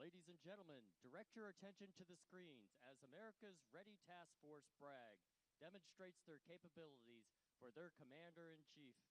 Ladies and gentlemen, direct your attention to the screens as America's Ready Task Force Bragg demonstrates their capabilities for their Commander-in-Chief.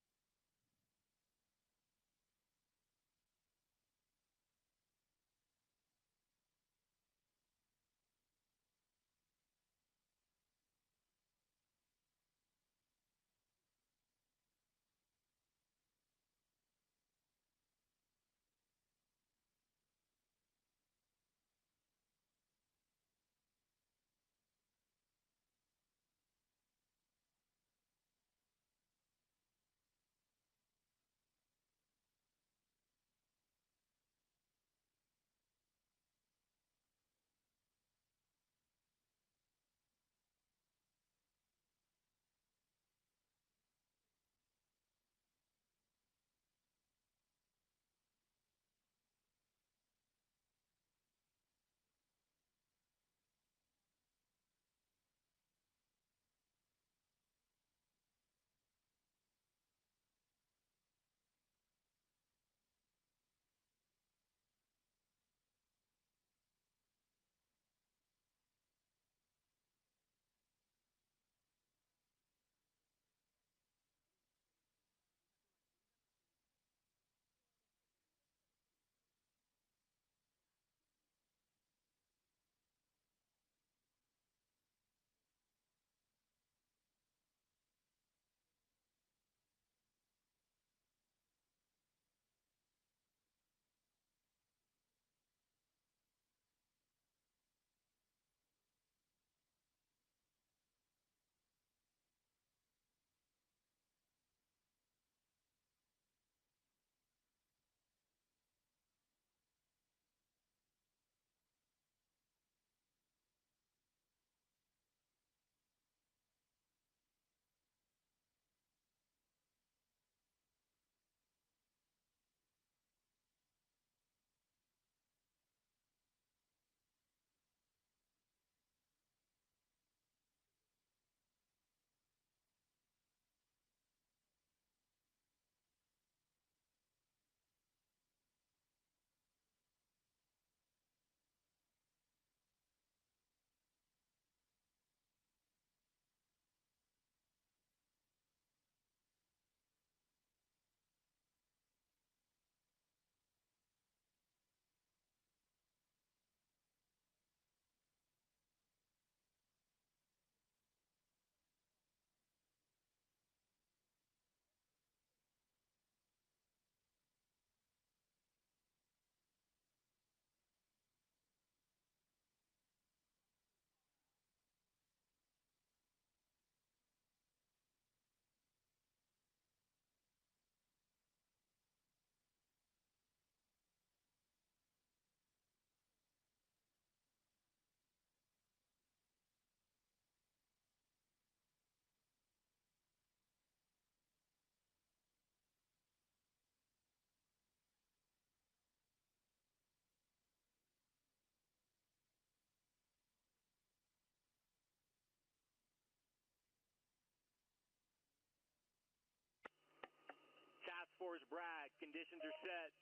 Task Force Bragg, conditions are set.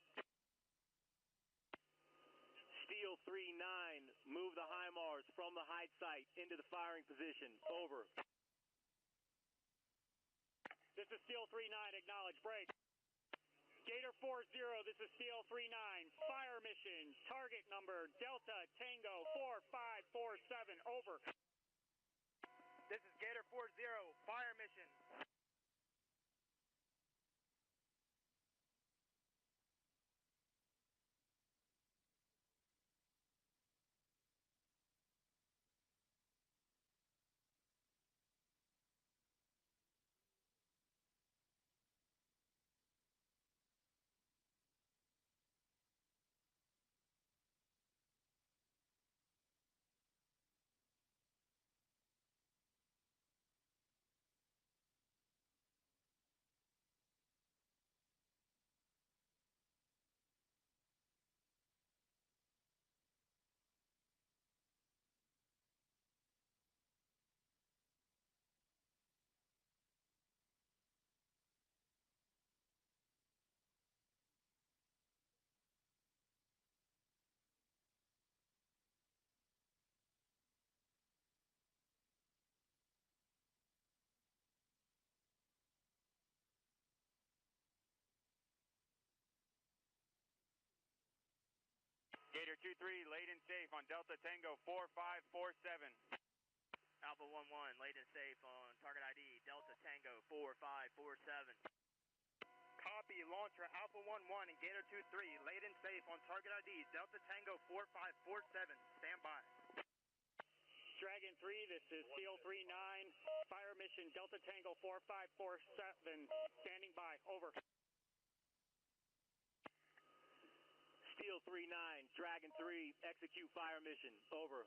Steel 3-9, move the HIMARS from the hide site into the firing position. Over. This is Steel 3-9, acknowledge, break. Gator 4-0, this is Steel 3-9, fire mission, target number Delta Tango 4547, over. This is Gator 4-0, fire mission. 23, laid in safe on Delta Tango 4547. Alpha 11, laid in safe on target ID, Delta Tango 4547. Copy, launcher Alpha 11 and Gator 23, laid in safe on target ID, Delta Tango 4547. Stand by. Dragon 3, this is Steel 39, fire mission Delta Tango 4547, standing by, over. Steel 39, Dragon 3, execute fire mission, over.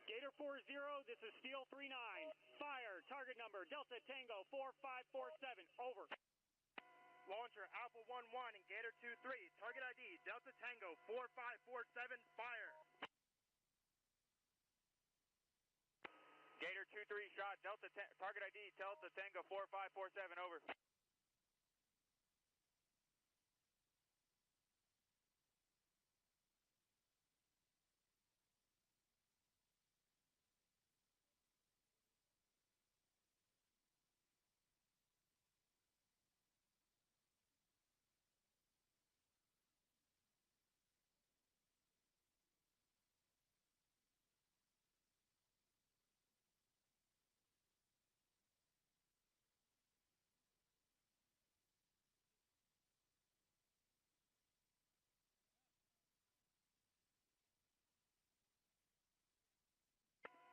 Gator 40, this is Steel 39, fire, target number Delta Tango 4547, over. Launcher Alpha 11 and Gator 23, target ID, Delta Tango 4547, fire. Gator 23 shot, target ID, Delta Tango 4547, over.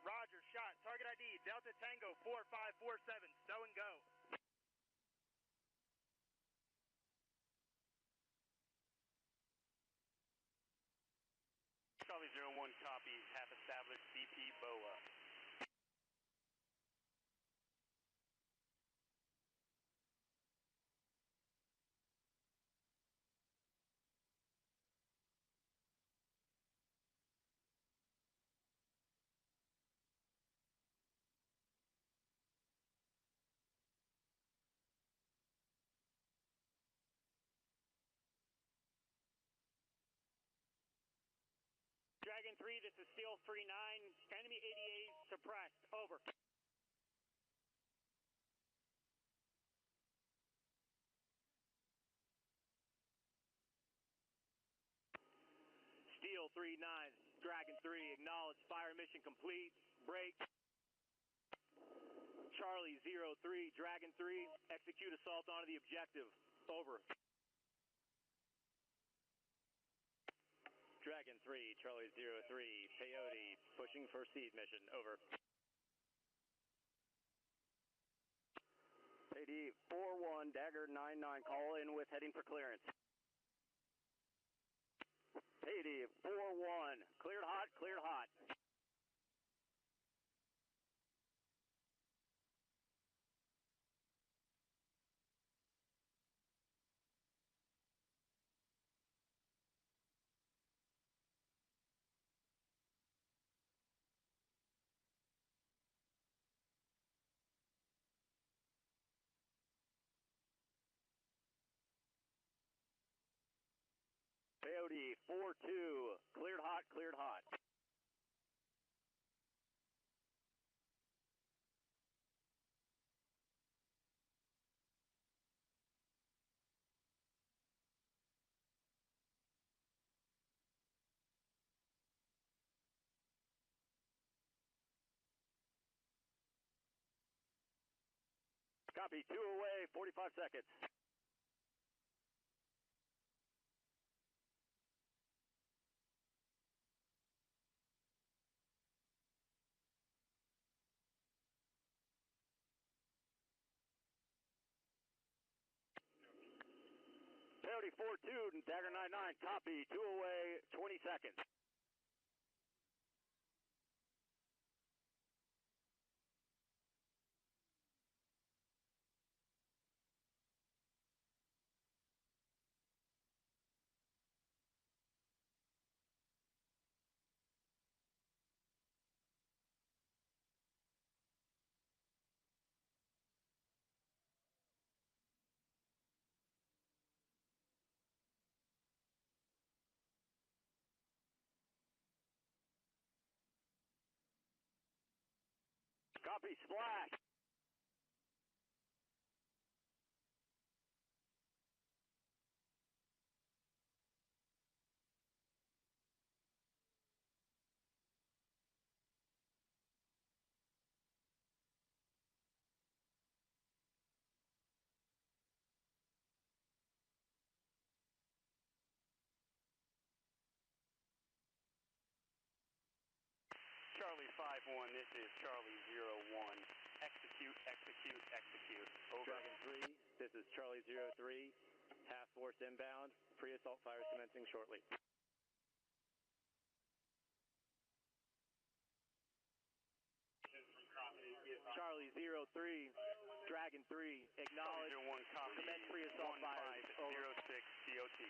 Roger, shot, target ID, Delta Tango 4547, stow and go. Charlie 01, copy, have established BP BOA. Dragon 3, this is Steel 39, enemy ADA suppressed, over. Steel 39, Dragon 3, acknowledge fire mission complete, break. Charlie 03, Dragon 3, execute assault onto the objective, over. Dragon 3, Charlie 03, Peyote, pushing for seed mission, over. PD 41, Dagger 99, call in with heading for clearance. PD 41, cleared hot, cleared hot. Peyote 42, cleared hot, cleared hot. Copy, 2 away, 45 seconds. Peyote 42, Dagger 99, copy, 2 away, 20 seconds. Copy, splash. Hive 1, this is Charlie 01. Execute, execute, execute. Over. Dragon 3, this is Charlie 03. Half force inbound. Pre-assault fires commencing shortly. Charlie 03, Dragon 3, acknowledge. 01, copy. Commence pre-assault fires. Over. 1506 DOT.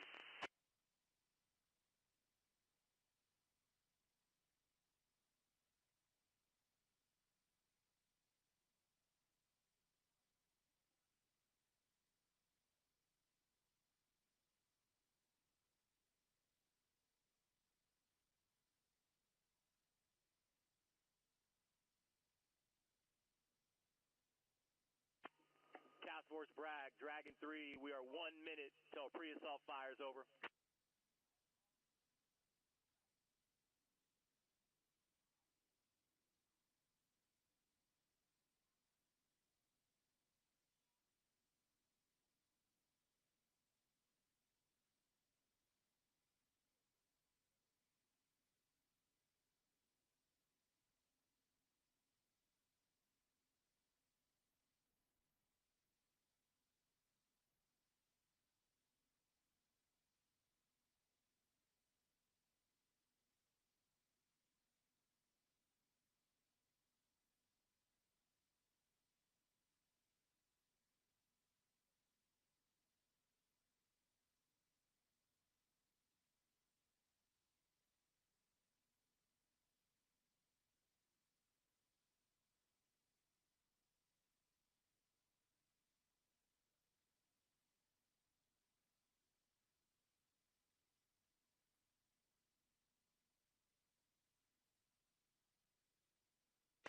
Task Force Bragg, Dragon 3, we are 1 minute till pre-assault fires. Over.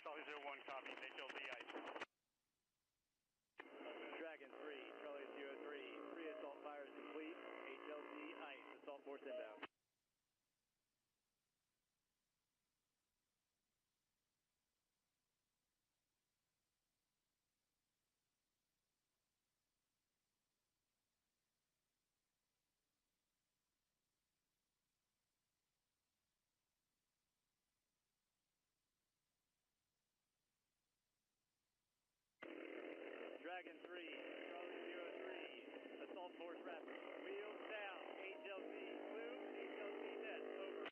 Charlie 01, copy. HLZ ice. Dragon 3, Charlie 03, pre-assault fires complete. HLZ ice, assault force inbound. Dragon 3, Charlie 03, assault force rep. Wheels down, HLZ blue, HLZ net. Over.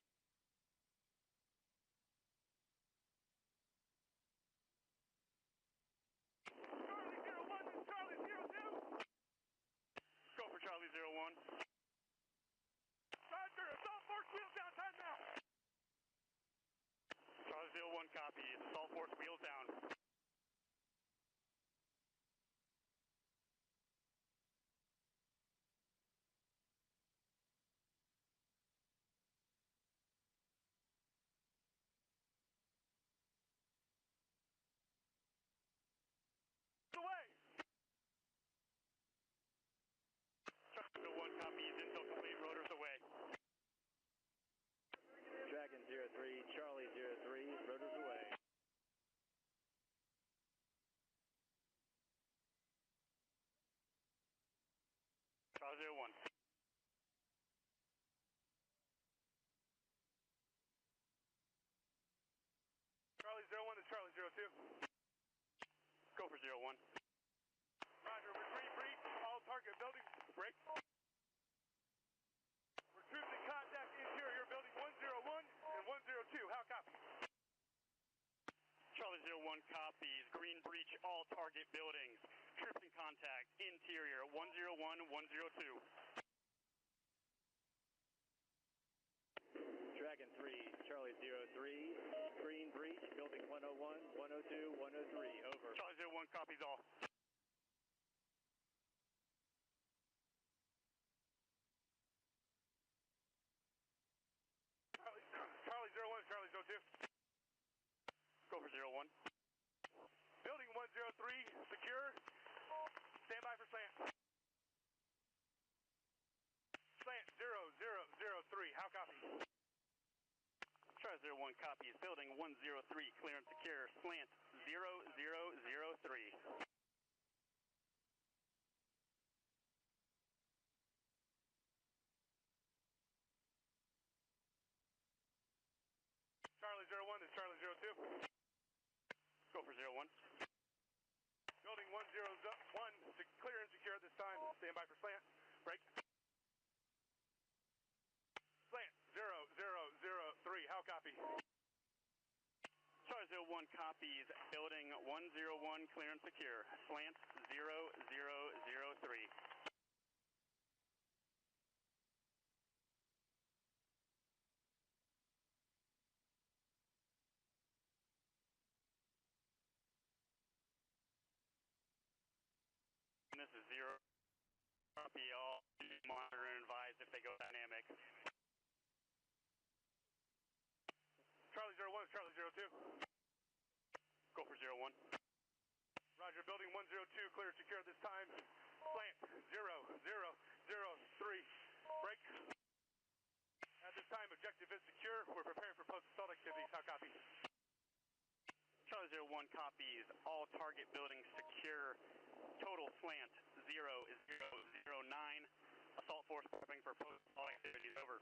Charlie 01, this is Charlie 02. Go for Charlie 01. Roger, assault force wheels down, time now. Charlie 01, copy. Assault force wheels down. Away! Charlie 01, copy. Intel complete. Rotors away. Dragon 03, Charlie 03, rotors away. Charlie 01. Charlie 01 to Charlie 02. Go for 01. Roger, retreat breach, all target buildings, break. We're troops in contact, interior building 101 and 102, how copy? Charlie 01 copies, green breach, all target buildings. Troops in contact, interior 101, 102. Dragon 3, Charlie 03, green breach, building 101, 102, 103, over. Charlie 01 copies all. Charlie 01, Charlie 02. Go for 01. Building 103, secure. Stand by for slant. Slant 0003, how copy? Charlie 01 copies. Building 103, clear and secure. Slant 0003. Charlie 01 to Charlie 02. for 01. Building 101, clear and secure at this time. Stand by for slant. Break. Slant 0003. How copy? Charlie 01 copies. Building 101 clear and secure. Slant 0003. This is 0. Copy all. Monitor and advise if they go dynamic. Charlie 01 is Charlie 02. Go for 01. Roger, building 102, clear and secure at this time. Slant 0003. Break. At this time, objective is secure. We're preparing for post-assault activities. How copy? Charlie 01 copies. All target buildings secure. Total slant 0009. Assault force prepping for post-assault activities. Over.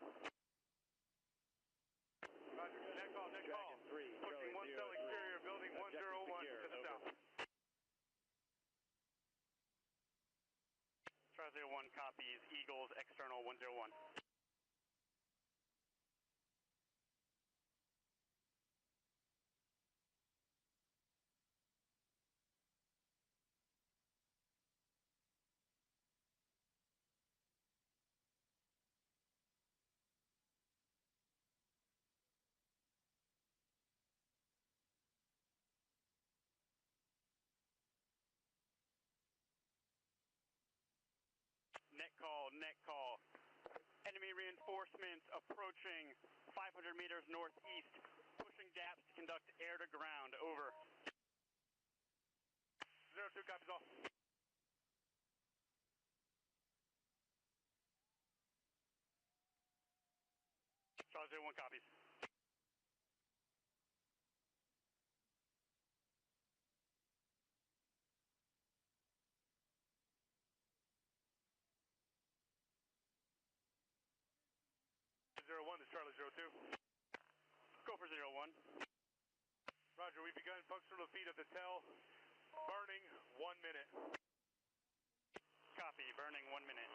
Roger. Next call. Dragon 3, Pushing one cell exterior, building 101 to the south. Charlie 01 copies. Eagles external 101. Net call. Enemy reinforcements approaching 500 meters northeast, pushing DAPs to conduct air to ground. Over. 02 copies all. Charlie 01 copies. One is Charlie 02. Go for 01. Roger, we've begun functional defeat of the TEL. Burning 1 minute. Copy, burning 1 minute.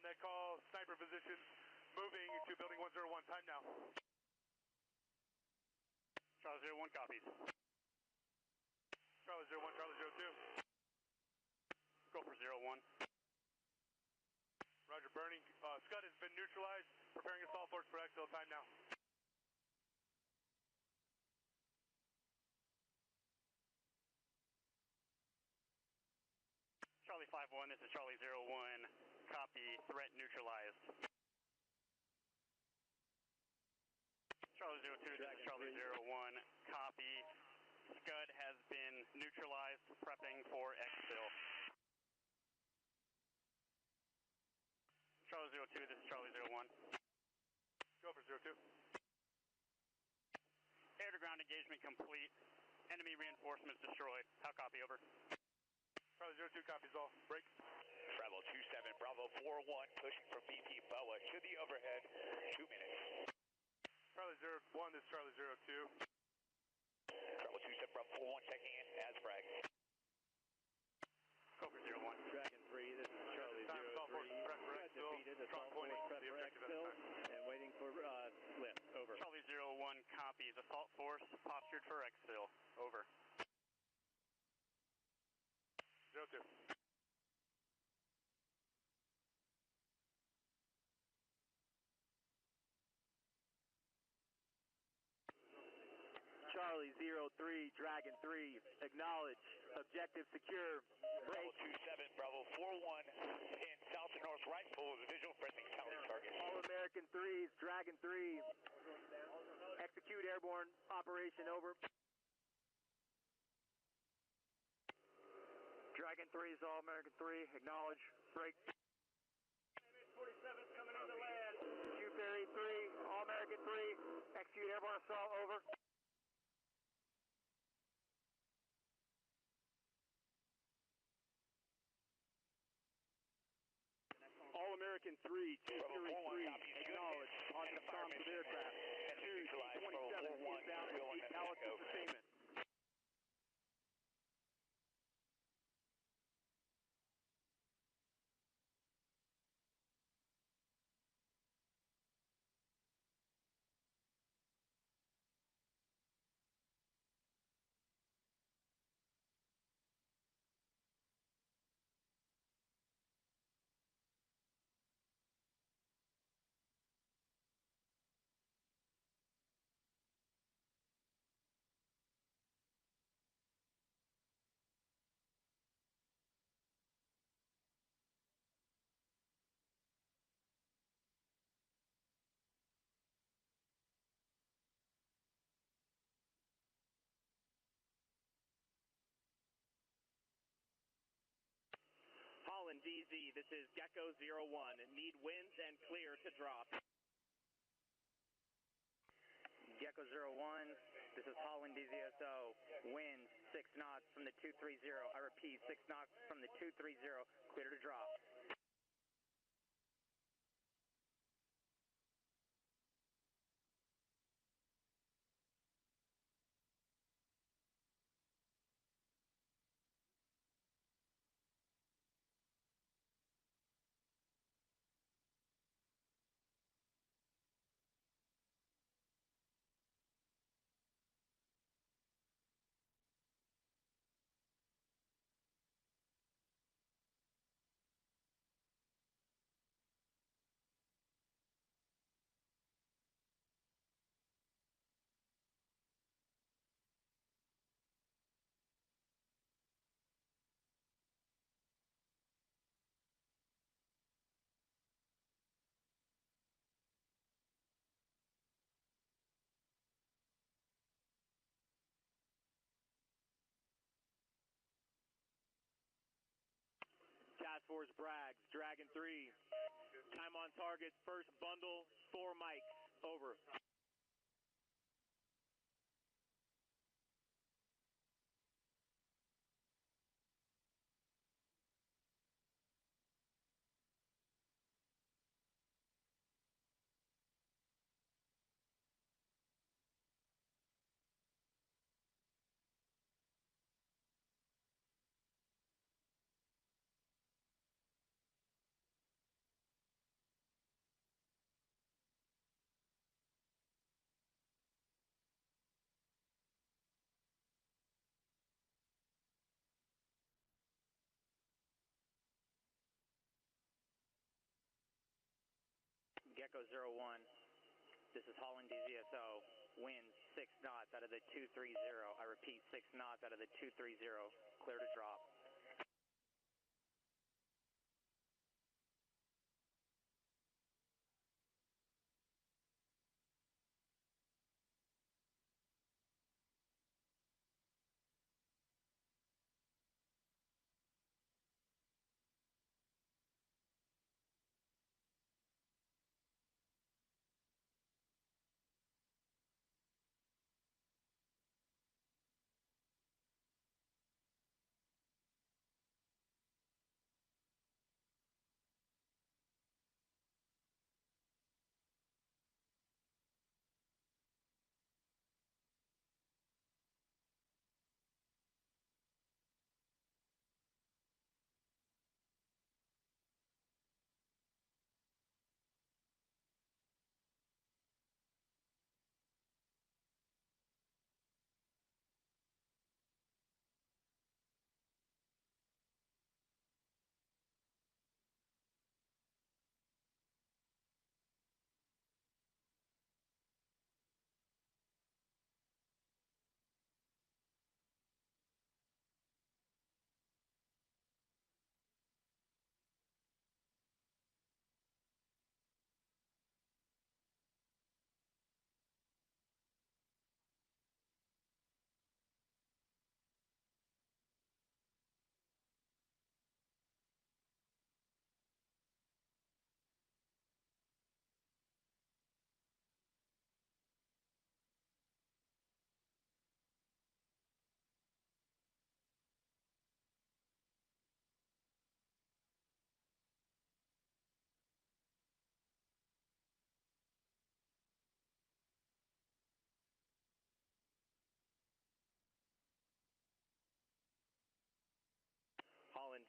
Net call, sniper position, moving to building 101. Time now. Charlie 01 copies. Charlie 01, Charlie 02. Go for 01. Roger, burning. Scud has been neutralized. Preparing assault force for exfil. Time now. Charlie 51, this is Charlie 01. Copy, threat neutralized. Charlie 02, this is Charlie 01. Copy, Scud has been neutralized, prepping for exfil. Charlie 02, this is Charlie 01. Go for 02. Air to ground engagement complete. Enemy reinforcements destroyed. How copy, over? Charlie 02 copies all. Break. Travel 27, Bravo 41, pushing from BP Boa to the overhead. 2 minutes. Charlie 01, this is Charlie 02. Travel 27, Bravo 41, checking in as Bragg. Go for 01. Dragon 3, this is Charlie 03. Defeated, assault force prep for exfil, and waiting for lift. Over. Charlie 01 copies. Assault force postured for exfil. Over. 02. Charlie 03, Dragon 3, acknowledge. Objective secure. Bravo 27, Bravo 41, in south to north right, full of the visual, pressing counter target. All American 3s, Dragon 3, execute airborne operation. Over. Dragon 3 is All American 3. Acknowledge. Break. 47's coming into land. Q Ferry 3, All American 3. Execute airborne assault. Over. All American 3, 2 Fury 3, acknowledge. Positive comms with aircraft. 2 T-27 inbound and deep pallets of sustainment. Holland DZ, this is Gecko 01. Need winds and clear to drop. Gecko 01, this is Holland DZSO. Winds 6 knots from the 230. I repeat, 6 knots from the 230. Clear to drop. Task Force Bragg, Dragon 3. Time on target, first bundle, 4 mics. Over. Gecko 01, this is Holland DZSO. Winds 6 knots out of the 230. I repeat, 6 knots out of the 230. Clear to drop.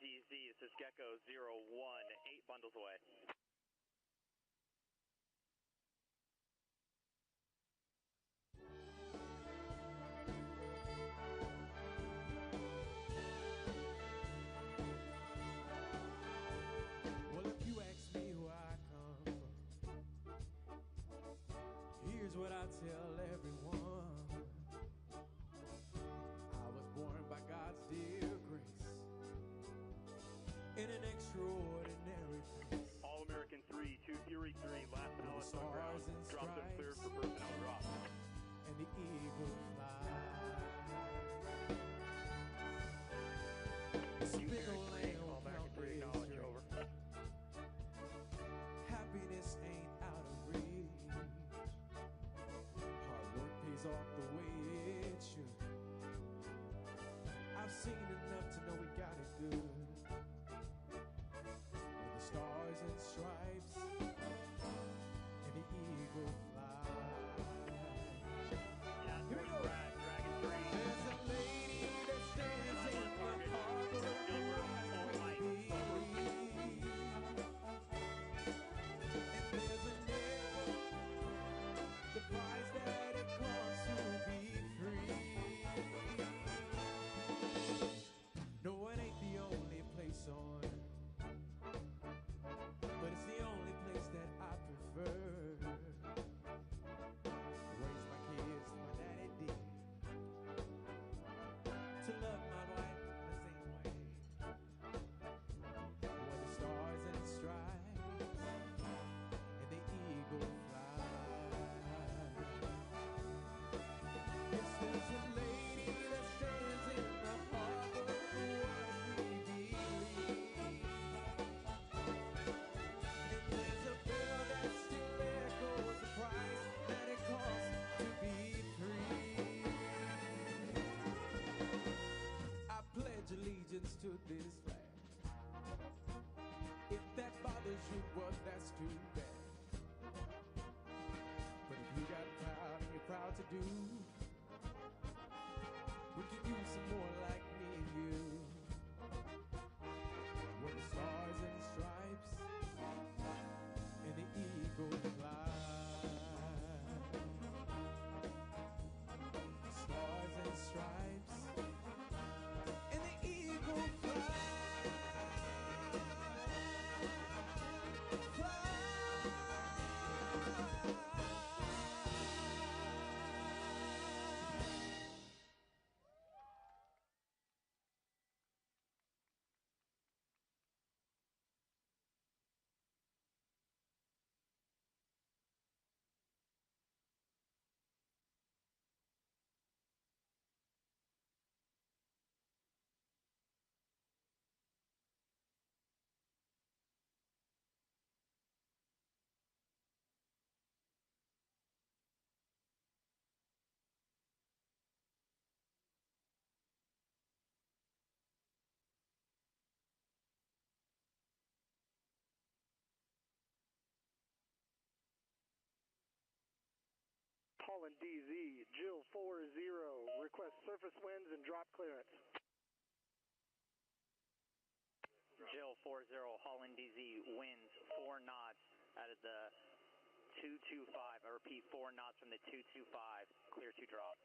DZ, this is Gecko 01, 8 bundles away. Well, if you ask me where I come from, here's what I tell everyone. I was born by God's dear grace in an extraordinary place. All-American 3, 2 Fury 3, last With pallets the on ground. stars and Drop them stripes cleared for personnel drop. and the eagle fly. This big old land won't count days straight. Happiness ain't out of reach. Hard work pays off the way it should. I've seen enough to know we got it good. With the stars and stripes and the eagle fly. Here we go. There's a lady that stands in the harbor of we believe. And there's a neighbor, the price that it costs to be free. No, it ain't the only place on earth, but it's the only place that I prefer. Raise my kids, my daddy did. To love my wife the same way. Where the stars and stripes and the eagle fly. Yes, there's a lady that stands in the harbor of what we believe. And there's a bell that still echoes the price that it costs to be free. I pledge allegiance to this flag. If that bothers you, well, that's too bad. But if you got proud and you're proud to do, we could use some more like me and you. Where the stars and stripes and the eagle fly. Stars and stripes and the eagle fly. Holland DZ, Jill 40, request surface winds and drop clearance. Jill 40, Holland DZ, winds 4 knots out of the 225. I repeat, 4 knots from the 225, clear to drop.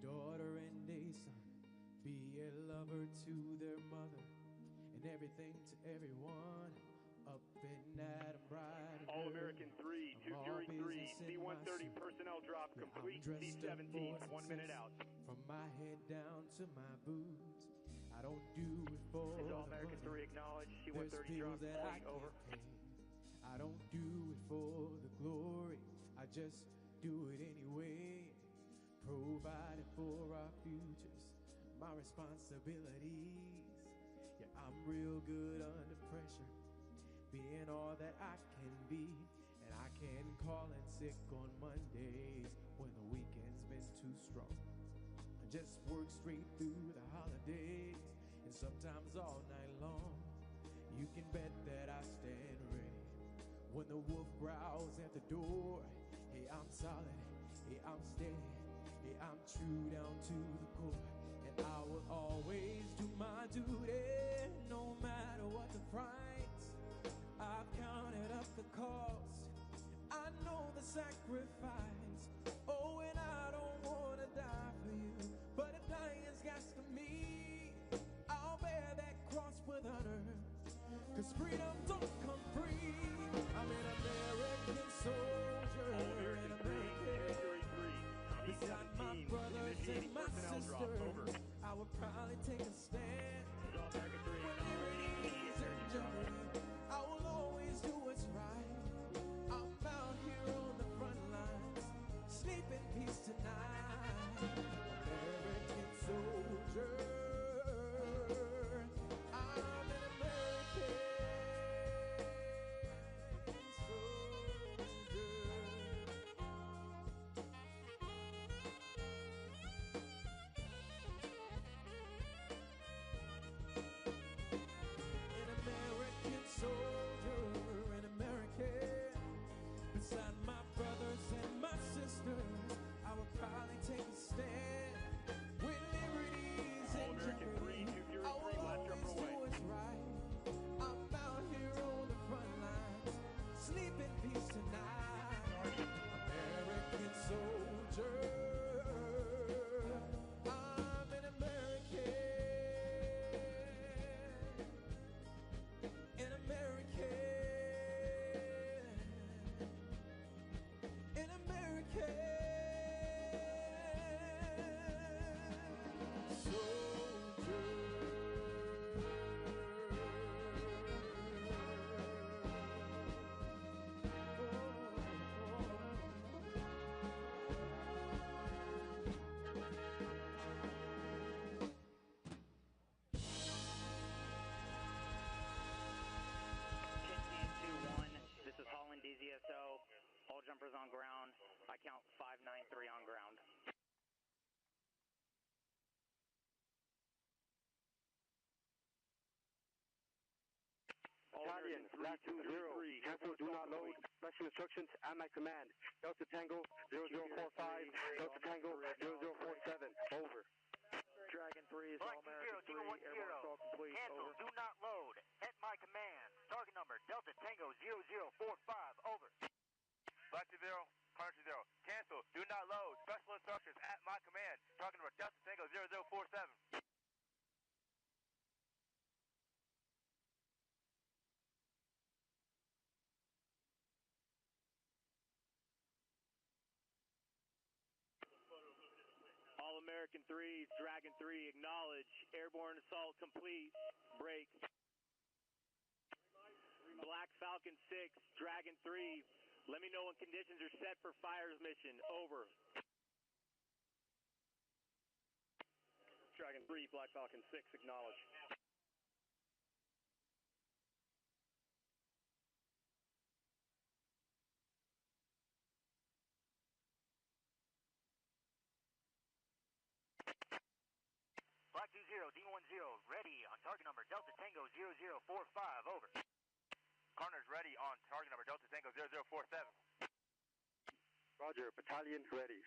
daughter and a son. Be a lover to their mother and everything to everyone. Up and at 'em bright and All-American 3, I'm 2 all Fury 3, business in my C-130 suit. personnel drop Yeah, complete, I'm dressed up C-17, for 1 minute success. out. From my head down to my boots, I don't do it for This is the All-American money. 3, acknowledge, There's C-130 bills drop that I complete, over. can't pay. I don't do it for the glory, I just do it anyway. Providing for our futures, my responsibilities. Yeah, I'm real good under pressure, being all that I can be. And I can call in sick on Mondays when the weekend's been too strong. I just work straight through the holidays and sometimes all night long. You can bet that I stand ready when the wolf growls at the door. Hey, I'm solid, hey, I'm steady, hey, I'm true down to the core. And I will always do my duty, no matter what the price. I've counted up the cost, I know the sacrifice. Oh, and I don't wanna die for you, but if dying's got to me, I'll bear that cross with honor. 'Cause freedom don't come free. I'm an American soldier, All-American an 3, 2 American. Fury 3, Beside my C-17, brothers and initiating my personnel drop, sisters, over. I would probably take a stand. This is All-American 3, When acknowledge, liberty is in jeopardy, I will always do what's right. I'm out here on the front lines, sleep in peace tonight. American soldier, I'm an American soldier. An American soldier, an American. Beside my brothers and my sisters, I would probably take a stand. When liberty's in All-American jeopardy, 3, 2 Fury I 3, will last jumper always do away. what's right. I'm out here on the front lines, sleep in peace tonight. American soldier, I'm an American. An American, an American soldier. Kitchen 2-1, this is Holland DZSO. All jumpers on ground. I count 593 on ground. Battalion, last 2-0, cancel, do not load. Special instructions at my command. Delta Tango 0045, Delta Tango 0047, over. Dragon 3 is All-American 3, airborne assault complete, Cancel, over. do not load. At my command. Target number Delta Tango 0045, over. Black 20, Hunter 0. Cancel, do not load. Special instructions at my command. Target number Delta Tango 0047. All-American 3, Dragon 3, acknowledge. Airborne assault complete, break. Black Falcon 6, Dragon 3, let me know when conditions are set for fires mission, over. Dragon 3, Black Falcon 6, acknowledge. Black 20, D10, ready on target number Delta Tango 0045, over. Carter's ready on target number Delta Tango 0047. Roger, battalion ready.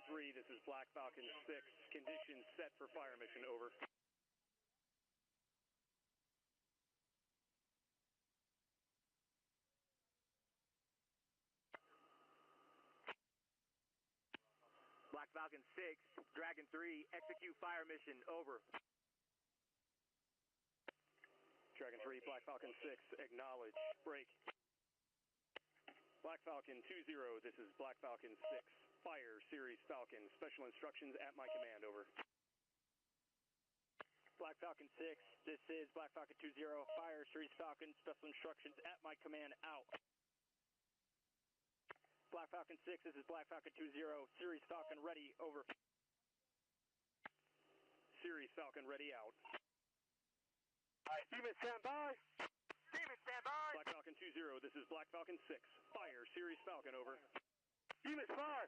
3, this is Black Falcon 6. Conditions set for fire mission, over. Black Falcon 6, Dragon 3, execute fire mission, over. Dragon 3, Black Falcon 6, acknowledge, break. Black Falcon 20, this is Black Falcon 6, fire, Series Falcon, special instructions at my command, over. Black Falcon 6, this is Black Falcon 20, fire, Series Falcon, special instructions at my command, out. Black Falcon 6, this is Black Falcon 20, Series Falcon ready, over. Series Falcon ready, out. Demon, stand by. Demon, stand by. Black Falcon 20, this is Black Falcon 6, fire, Series Falcon, over. Demon, fire.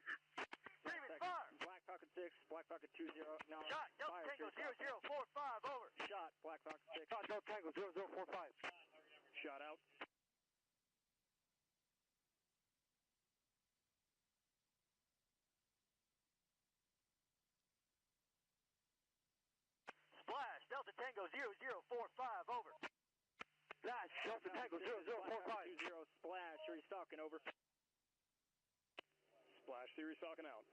Demon, fire. Black Falcon 6, Black Falcon 20, now Shot, Delta fire, Tango Series Falcon. 0045, over. Shot, Black Falcon 6. Shot, Delta Tango 0045. Shot out. Splash, Delta Tango 0045, over. Flash, Delta Tango 0045. 20, splash, Series Falcon, over. Splash, Series Falcon out.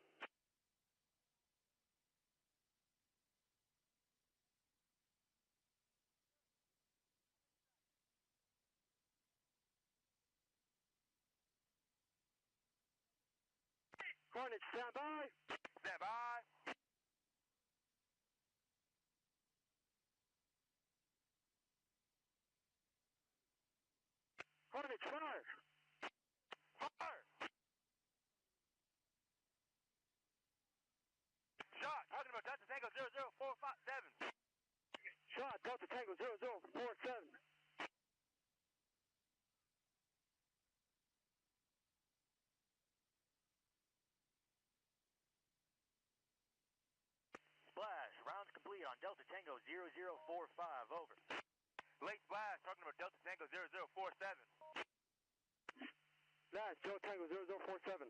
Hornet, stand by. Stand by. Hornet, fire. Fire. Shot, talking about Delta Tango 00457. Shot, Delta Tango 0047. Splash, rounds complete on Delta Tango 0045, over. Late splash, talking about Delta Tango 0047. Flash, Delta Tango 0047.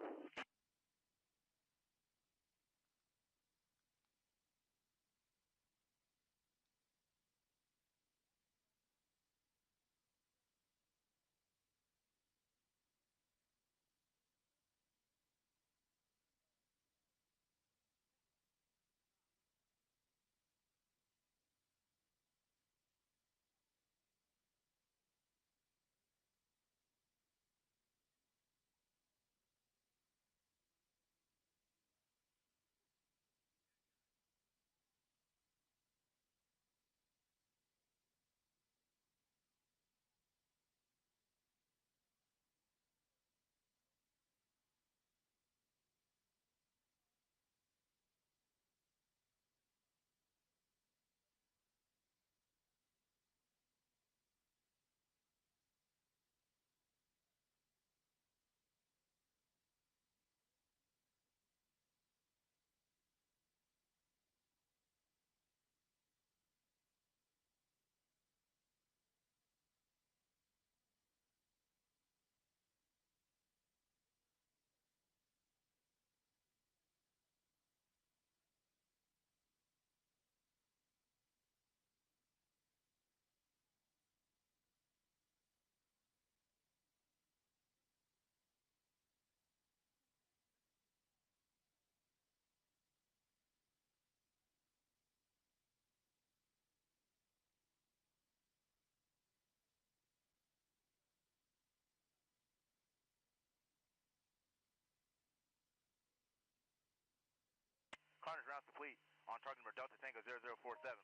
Carnage rounds complete on talking about Delta Tango 0047.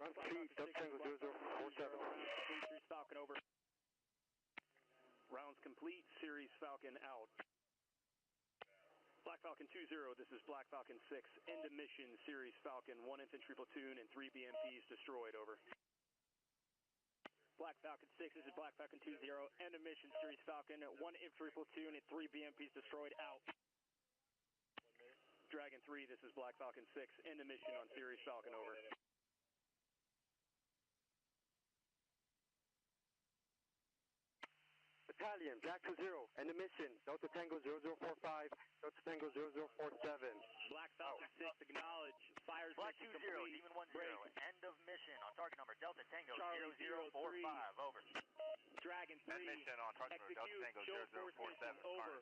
Run complete, Delta Tango 0047. Series Falcon, over. Rounds complete, Series Falcon out. Black Falcon 20, this is Black Falcon 6, end of mission, Series Falcon, 1 infantry platoon and 3 BMPs destroyed, over. Black Falcon 6, this is Black Falcon 20, end of mission, Series Falcon, 1 infantry platoon and 3 BMPs destroyed, out. Dragon 3, this is Black Falcon 6, end of mission on Series Falcon, over. Battalion Battalion, Jack 20, end of mission, Delta Tango 0045, Delta Tango 0047. Black Falcon 6, acknowledge. Fires Black mission 20, complete. Demon 10, Break. end of mission on target number Delta Tango Charlie 0045, over. Dragon 3, End mission on target number Delta execute. Tango Show force 0047. mission, over.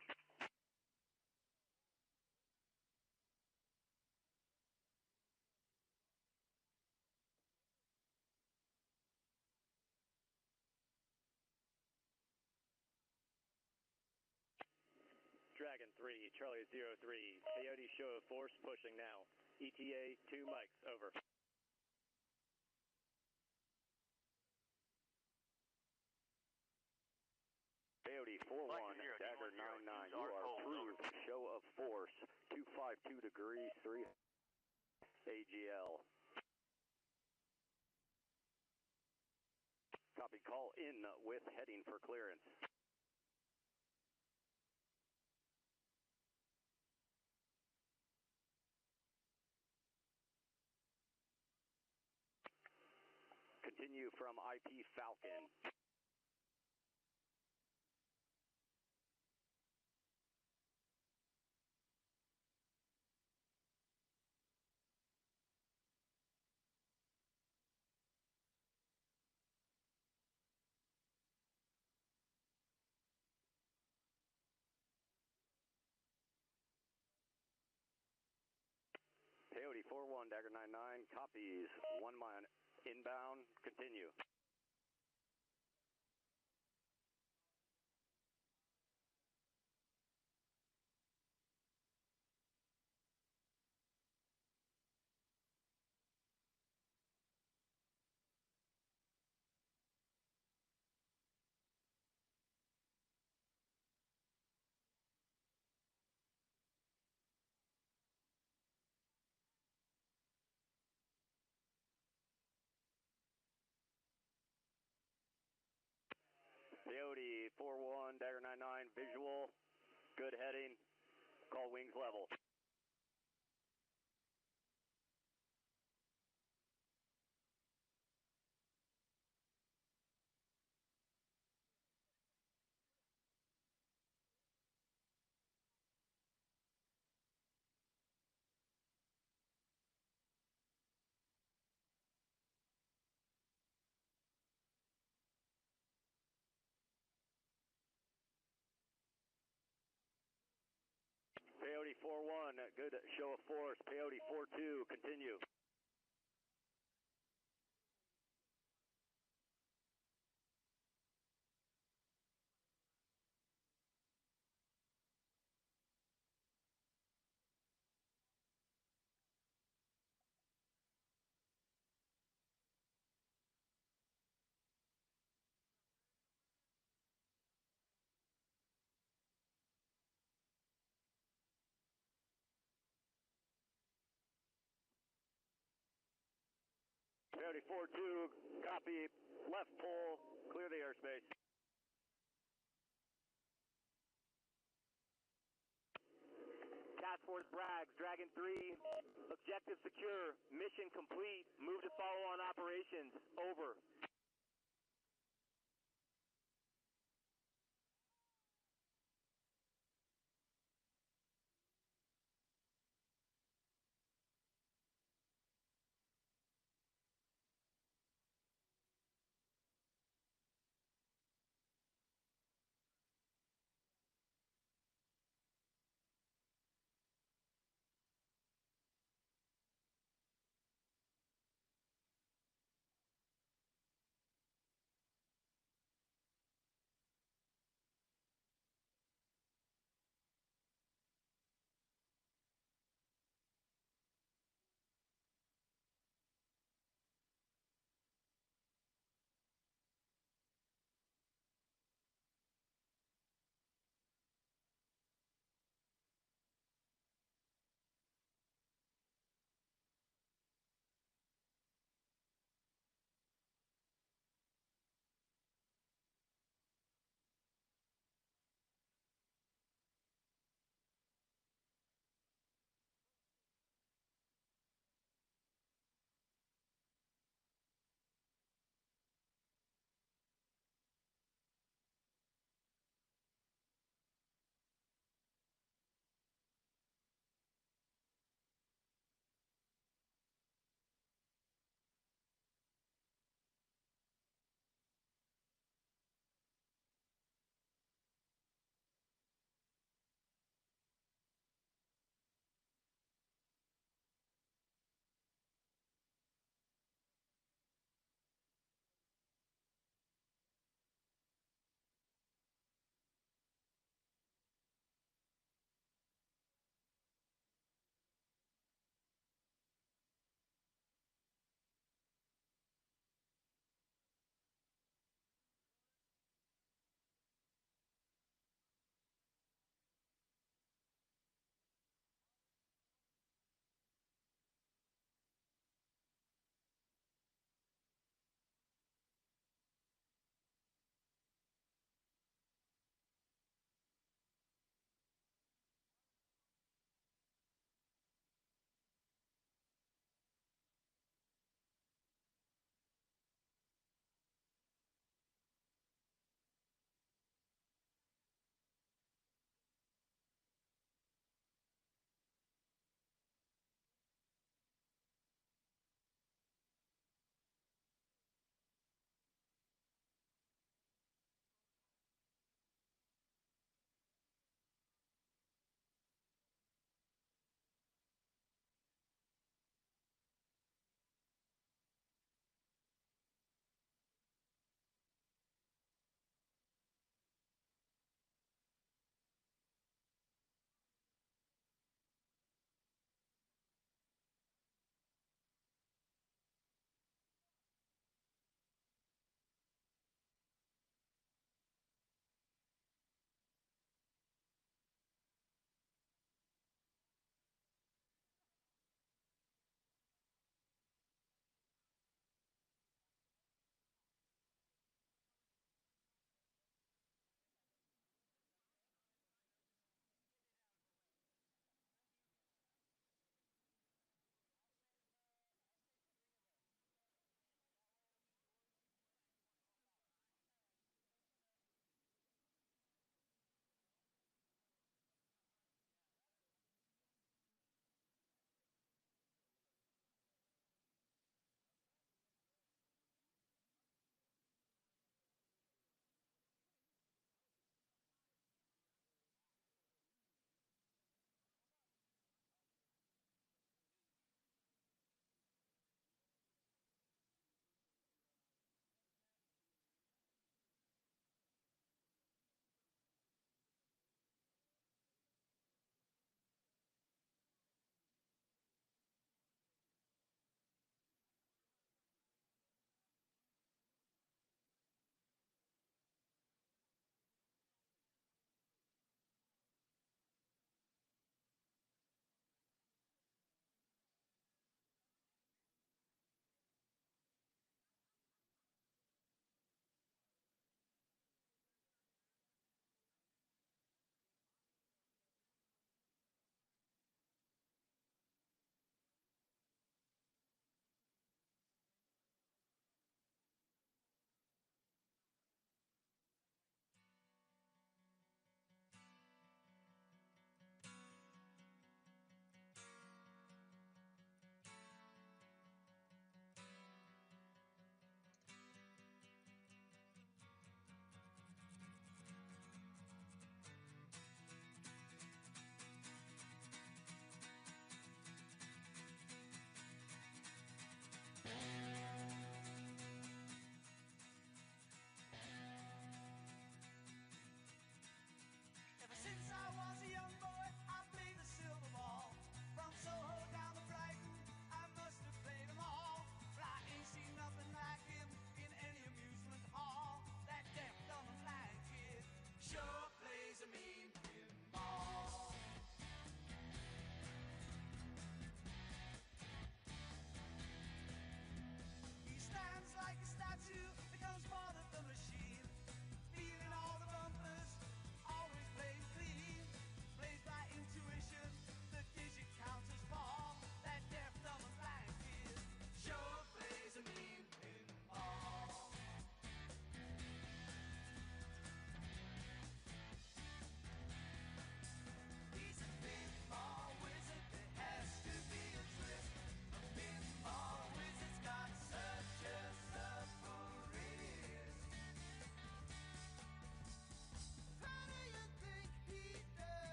Dragon 3, Charlie 03, Coyote show of force pushing now. ETA 2 mics, over. Coyote 41, Dagger 99, you are approved. Show of force, 252 degrees, 3 AGL. Copy, call in with heading for clearance. Continue from IP Falcon. Coyote 41, Dagger 99, copies, 1 mile inbound, continue. Coyote 41, Dagger 99, visual, good heading, call wings level. Peyote 4-1, good show of force. Peyote 4-2, continue. Peyote 4-2, copy, left pole, clear the airspace. Task Force Bragg, Dragon 3, objective secure, mission complete, move to follow on operations, over.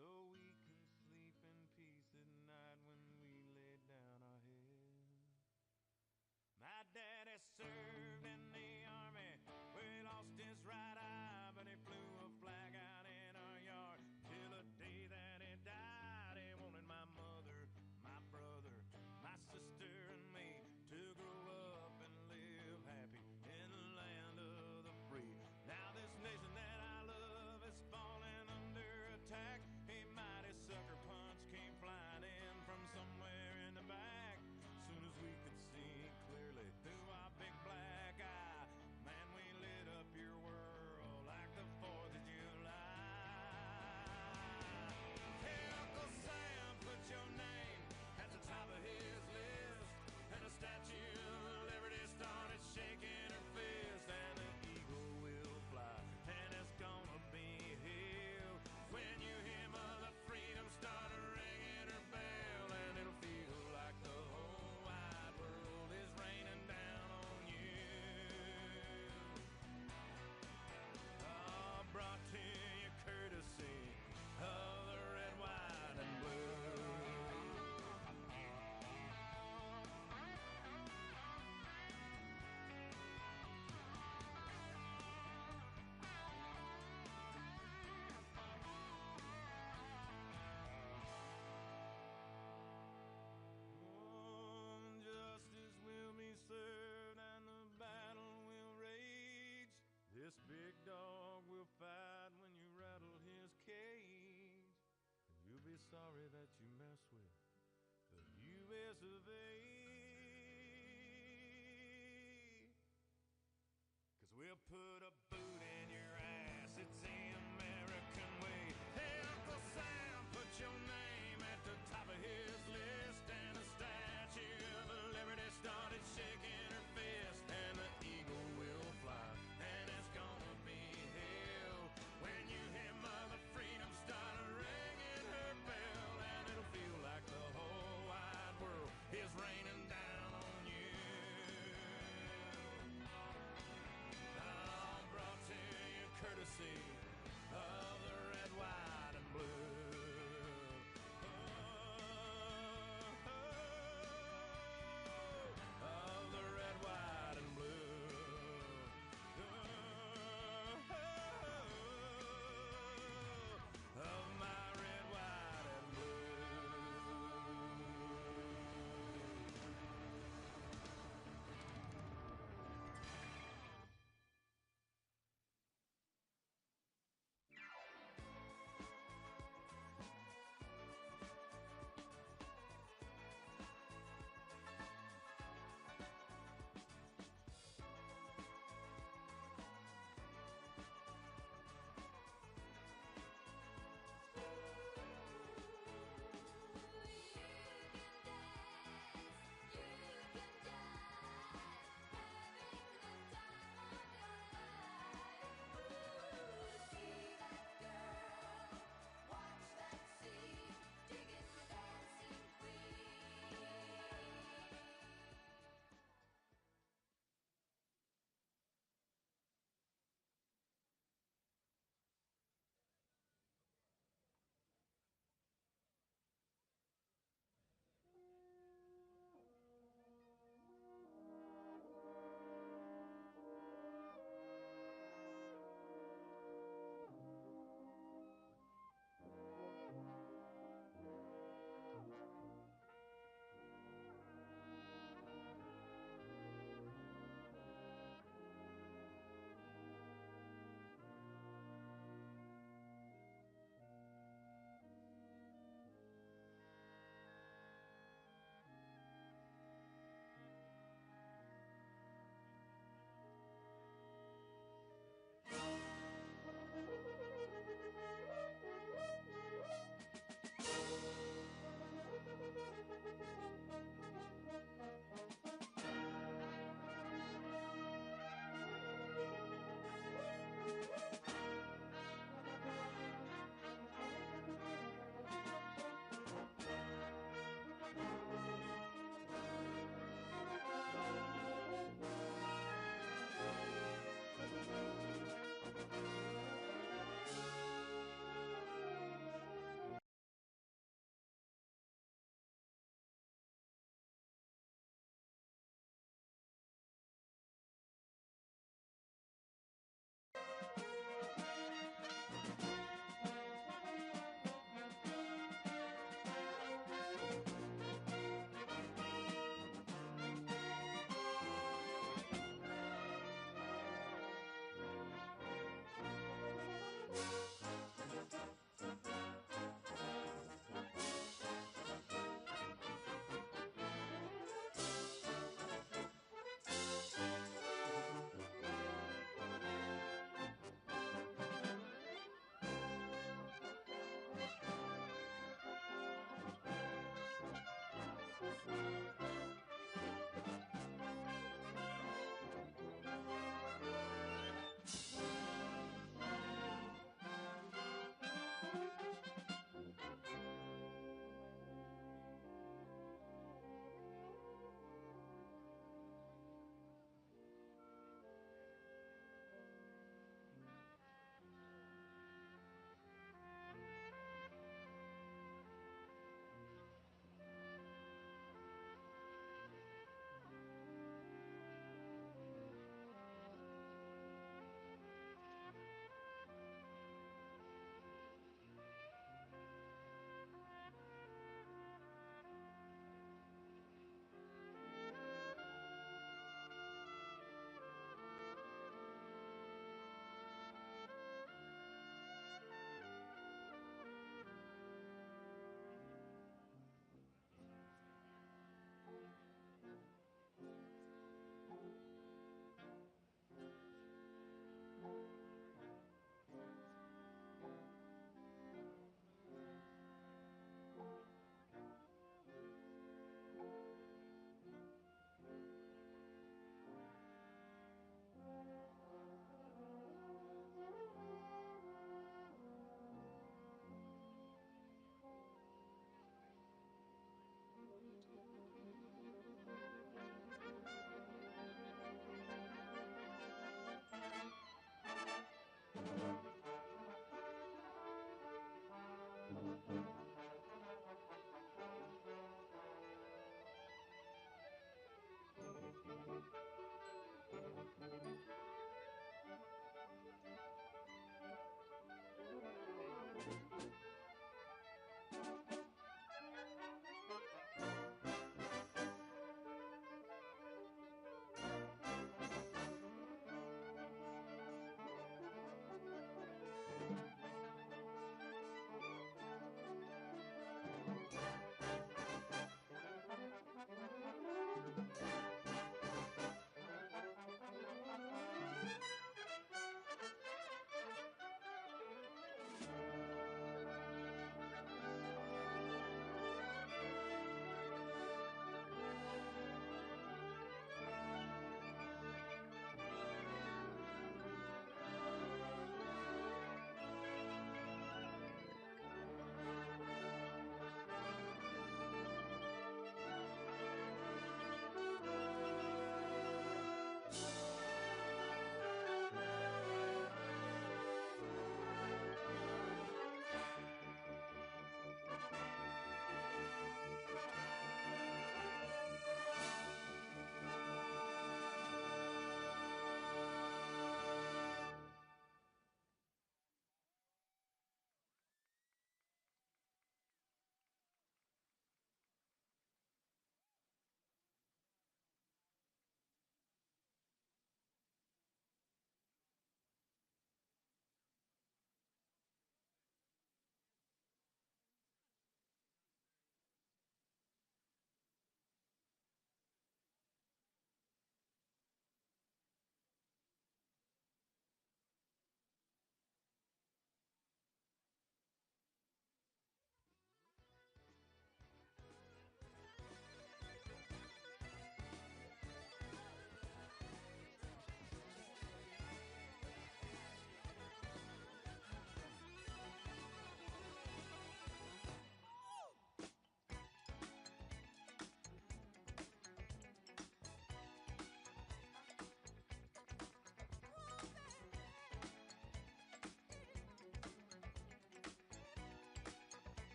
so we can sleep in peace at night when we lay down our head. My daddy served in the army where he lost his right eye, but he flew a flag out in our yard till the day that he died. He wanted my mother, my brother, my sister, and me to grow up and live happy in the land of the free. Now this nation that I love is falling under attack. A mighty sucker punch came flying in from somewhere in the back. Soon as we could see clearly through our big black eye, man, we lit up your world like the 4th of July. Hey, Uncle Sam, put your name at the top of his list, and the Statue of Liberty started shaking her fist, and the eagle will fly, and it's gonna be hell when you hear Mother Freedom start ringing her bell, and it'll feel like the whole wide world is raining down on you. Brought to you courtesy of the red, white, and blue. Justice will be served and the battle will rage. This big dog will fight when you rattle his cage. You'll be sorry that you mess with the U.S. of A. 'Cause we'll put a boot in your ass, it's the American way. Hey, Uncle Sam, put your name at the top of his list, and the Statue of Liberty started shaking her fist, and the eagle will fly, and it's gonna be hell when you hear Mother Freedom start ringing her bell, and it'll feel like the whole wide world is raining down on you.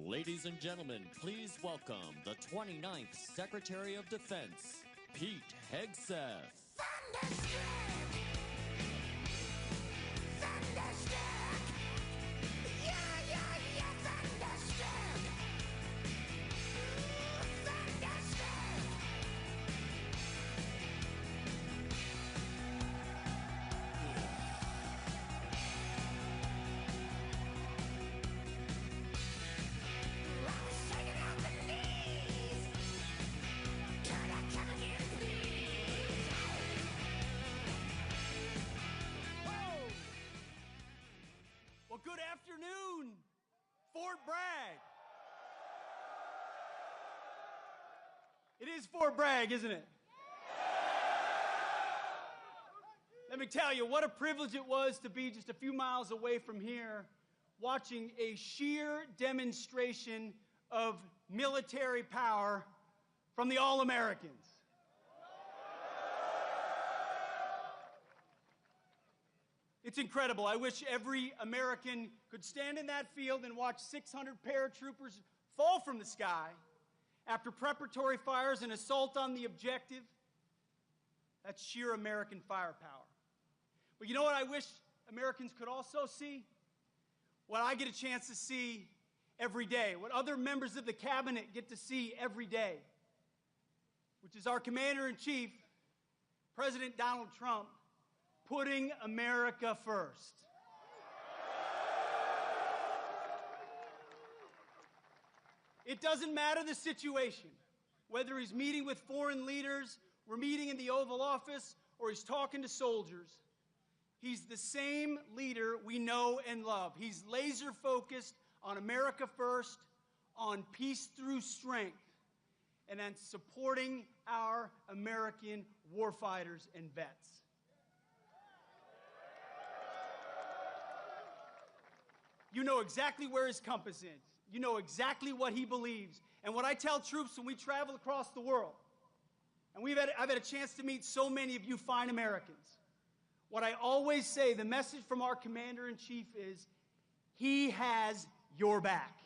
Ladies and gentlemen, please welcome the 29th Secretary of Defense, Pete Hegseth. Thunderstruck! Thunderstruck! Yeah, thunderstruck! Thunderstruck! I was shaking out the knees. Can I come again, please? Well, good afternoon, Fort Bragg. It is Fort Bragg, isn't it? Let me tell you, what a privilege it was to be just a few miles away from here, watching a sheer demonstration of military power from the All-Americans. It's incredible. I wish every American could stand in that field and watch 600 paratroopers fall from the sky after preparatory fires and assault on the objective. That's sheer American firepower. But you know what I wish Americans could also see? What I get a chance to see every day, what other members of the cabinet get to see every day, which is our Commander-in-Chief, President Donald Trump, putting America first. It doesn't matter the situation, whether he's meeting with foreign leaders, we're meeting in the Oval Office, or he's talking to soldiers. He's the same leader we know and love. He's laser focused on America first, on peace through strength, and on supporting our American warfighters and vets. You know exactly where his compass is. You know exactly what he believes. And what I tell troops when we travel across the world, and I've had a chance to meet so many of you fine Americans, what I always say, the message from our Commander-in-Chief is, he has your back.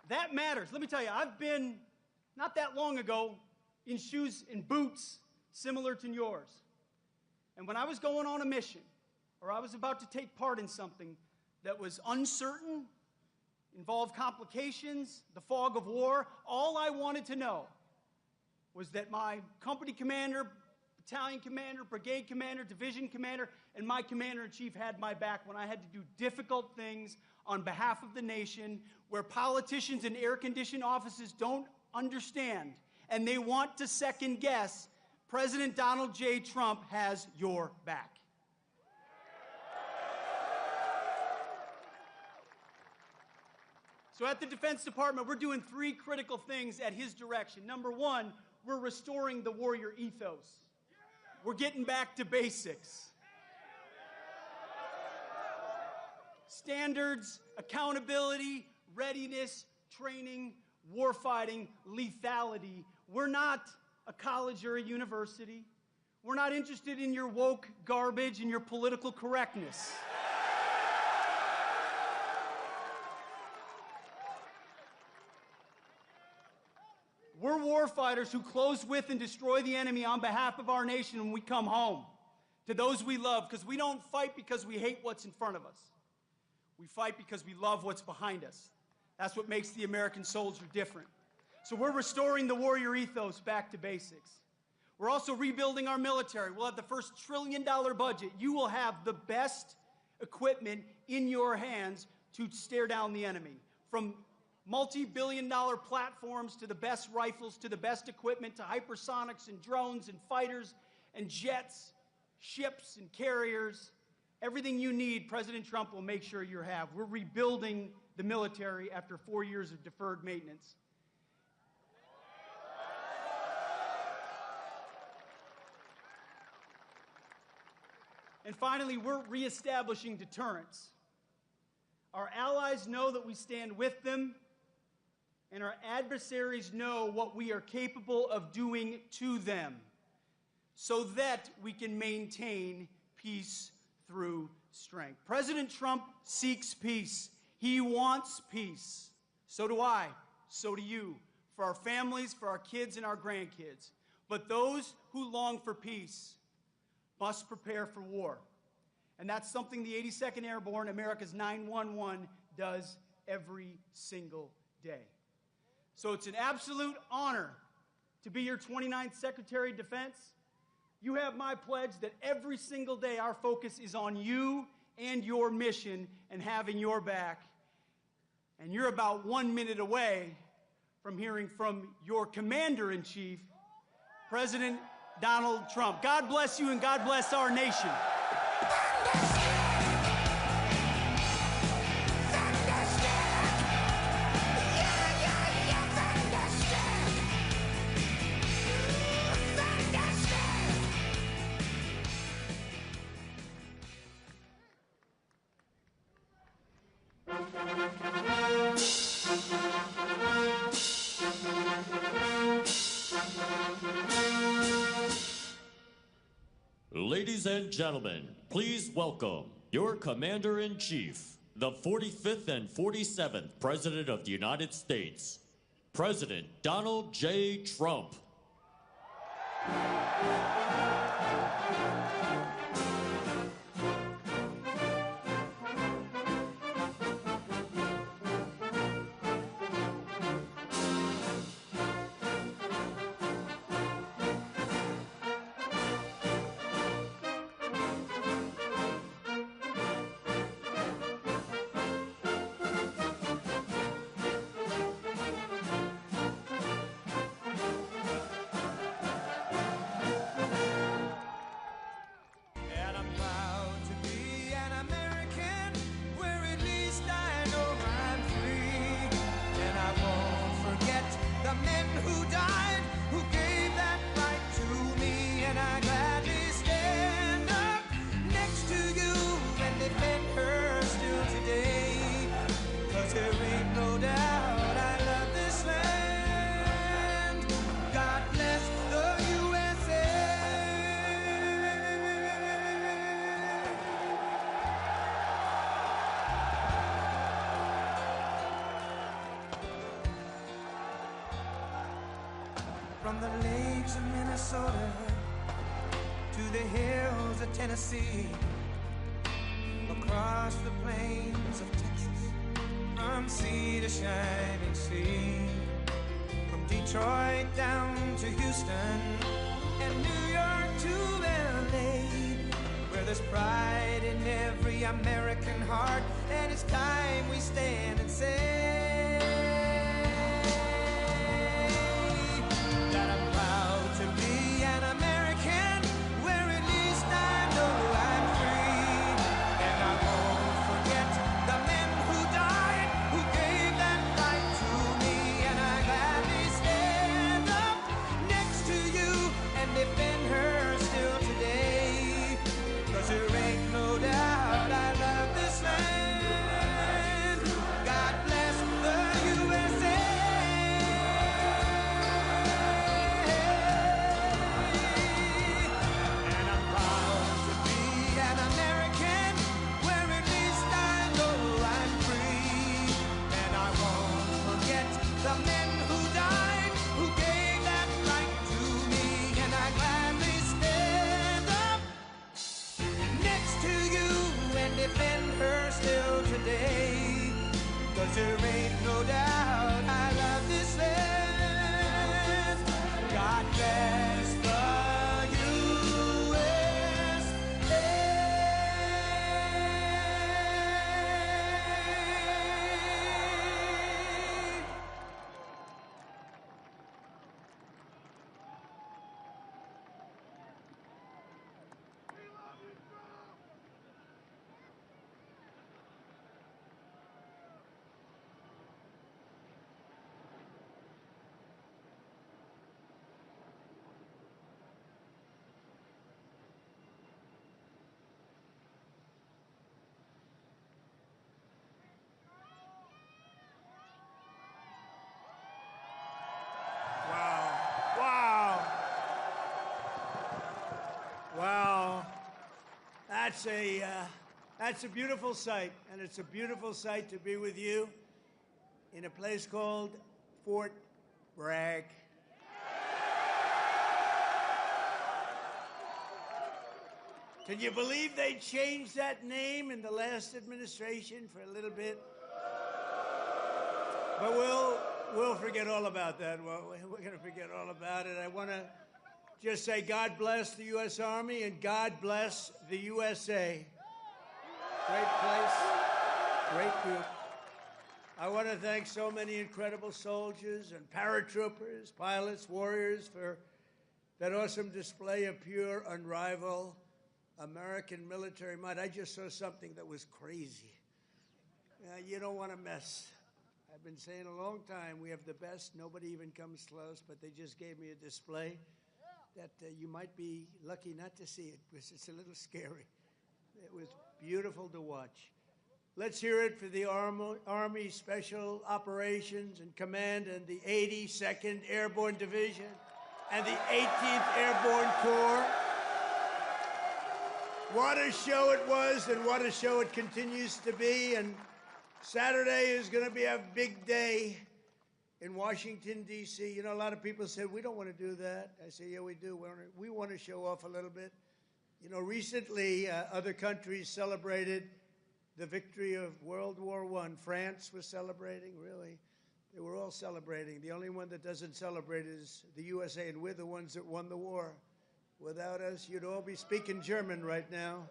That matters. Let me tell you, I've been, not that long ago, in shoes and boots similar to yours. And when I was going on a mission, or I was about to take part in something that was uncertain, involved complications, the fog of war, all I wanted to know was that my company commander, battalion commander, brigade commander, division commander, and my commander-in-chief had my back when I had to do difficult things on behalf of the nation, where politicians in air-conditioned offices don't understand, and they want to second-guess. President Donald J. Trump has your back. So at the Defense Department, we're doing three critical things at his direction. Number one, we're restoring the warrior ethos. We're getting back to basics. Standards, accountability, readiness, training, warfighting, lethality. We're not a college or a university. We're not interested in your woke garbage and your political correctness. We're warfighters who close with and destroy the enemy on behalf of our nation when we come home, to those we love, because we don't fight because we hate what's in front of us. We fight because we love what's behind us. That's what makes the American soldier different. So we're restoring the warrior ethos back to basics. We're also rebuilding our military. We'll have the first $1 trillion budget. You will have the best equipment in your hands to stare down the enemy. From multi-billion-dollar platforms to the best rifles, to the best equipment, to hypersonics and drones and fighters and jets, ships and carriers. Everything you need, President Trump will make sure you have. We're rebuilding the military after 4 years of deferred maintenance. And finally, we're reestablishing deterrence. Our allies know that we stand with them, and our adversaries know what we are capable of doing to them, so that we can maintain peace through strength. President Trump seeks peace. He wants peace. So do I. So do you. For our families, for our kids and our grandkids. But those who long for peace must prepare for war. And that's something the 82nd Airborne, America's 911, does every single day. So it's an absolute honor to be your 29th Secretary of Defense. You have my pledge that every single day our focus is on you and your mission and having your back. And you're about 1 minute away from hearing from your Commander-in-Chief, President Donald Trump. God bless you and God bless our nation. Ladies and gentlemen, please welcome your Commander-in-Chief, the 45th and 47th President of the United States, President Donald J. Trump. And I'm proud to be an American, where at least I know I'm free. And I won't forget the men who died, who gave that right to me. And I gladly stand up next to you and defend her still today. 'Cause there ain't no doubt I love this land. God bless the USA. From the lakes of Minnesota to the hills of Tennessee, across the plains of Texas, from sea to shining sea, from Detroit down to Houston and New York to LA, where there's pride in every American heart, and it's time we stand and say that I'm proud to be an American, where at least I know I'm free. And I won't forget the men who died, who gave that right to me. And I gladly stand up next to you and defend her still today. 'Cause there ain't no doubt I love this land. God bless the USA. And I'm proud to be an American, where at least I know I'm free. And I won't forget the men who died, who gave that right to me. And I gladly stand up next to you and defend her still today. 'Cause there ain't no doubt I love this land. God bless the USA. Wow. That's a That's a beautiful sight, and it's a beautiful sight to be with you in a place called Fort Bragg. Can you believe they changed that name in the last administration for a little bit? But we'll forget all about that. We're going to forget all about it. I want to just say God bless the U.S. Army and God bless the USA. Great place, great group. I want to thank so many incredible soldiers and paratroopers, pilots, warriors for that awesome display of pure, unrivaled American military might. I just saw something that was crazy. You don't want to mess. I've been saying a long time, we have the best. Nobody even comes close, but they just gave me a display that you might be lucky not to see it because it's a little scary. It was beautiful to watch. Let's hear it for the Army Special Operations and Command and the 82nd Airborne Division and the 18th Airborne Corps. What a show it was and what a show it continues to be. And Saturday is going to be a big day in Washington, D.C. You know, a lot of people say, we don't want to do that. I say, yeah, we do. We want to show off a little bit. You know, recently, other countries celebrated the victory of World War I. France was celebrating, really. They were all celebrating. The only one that doesn't celebrate is the USA, and we're the ones that won the war. Without us, you'd all be speaking German right now.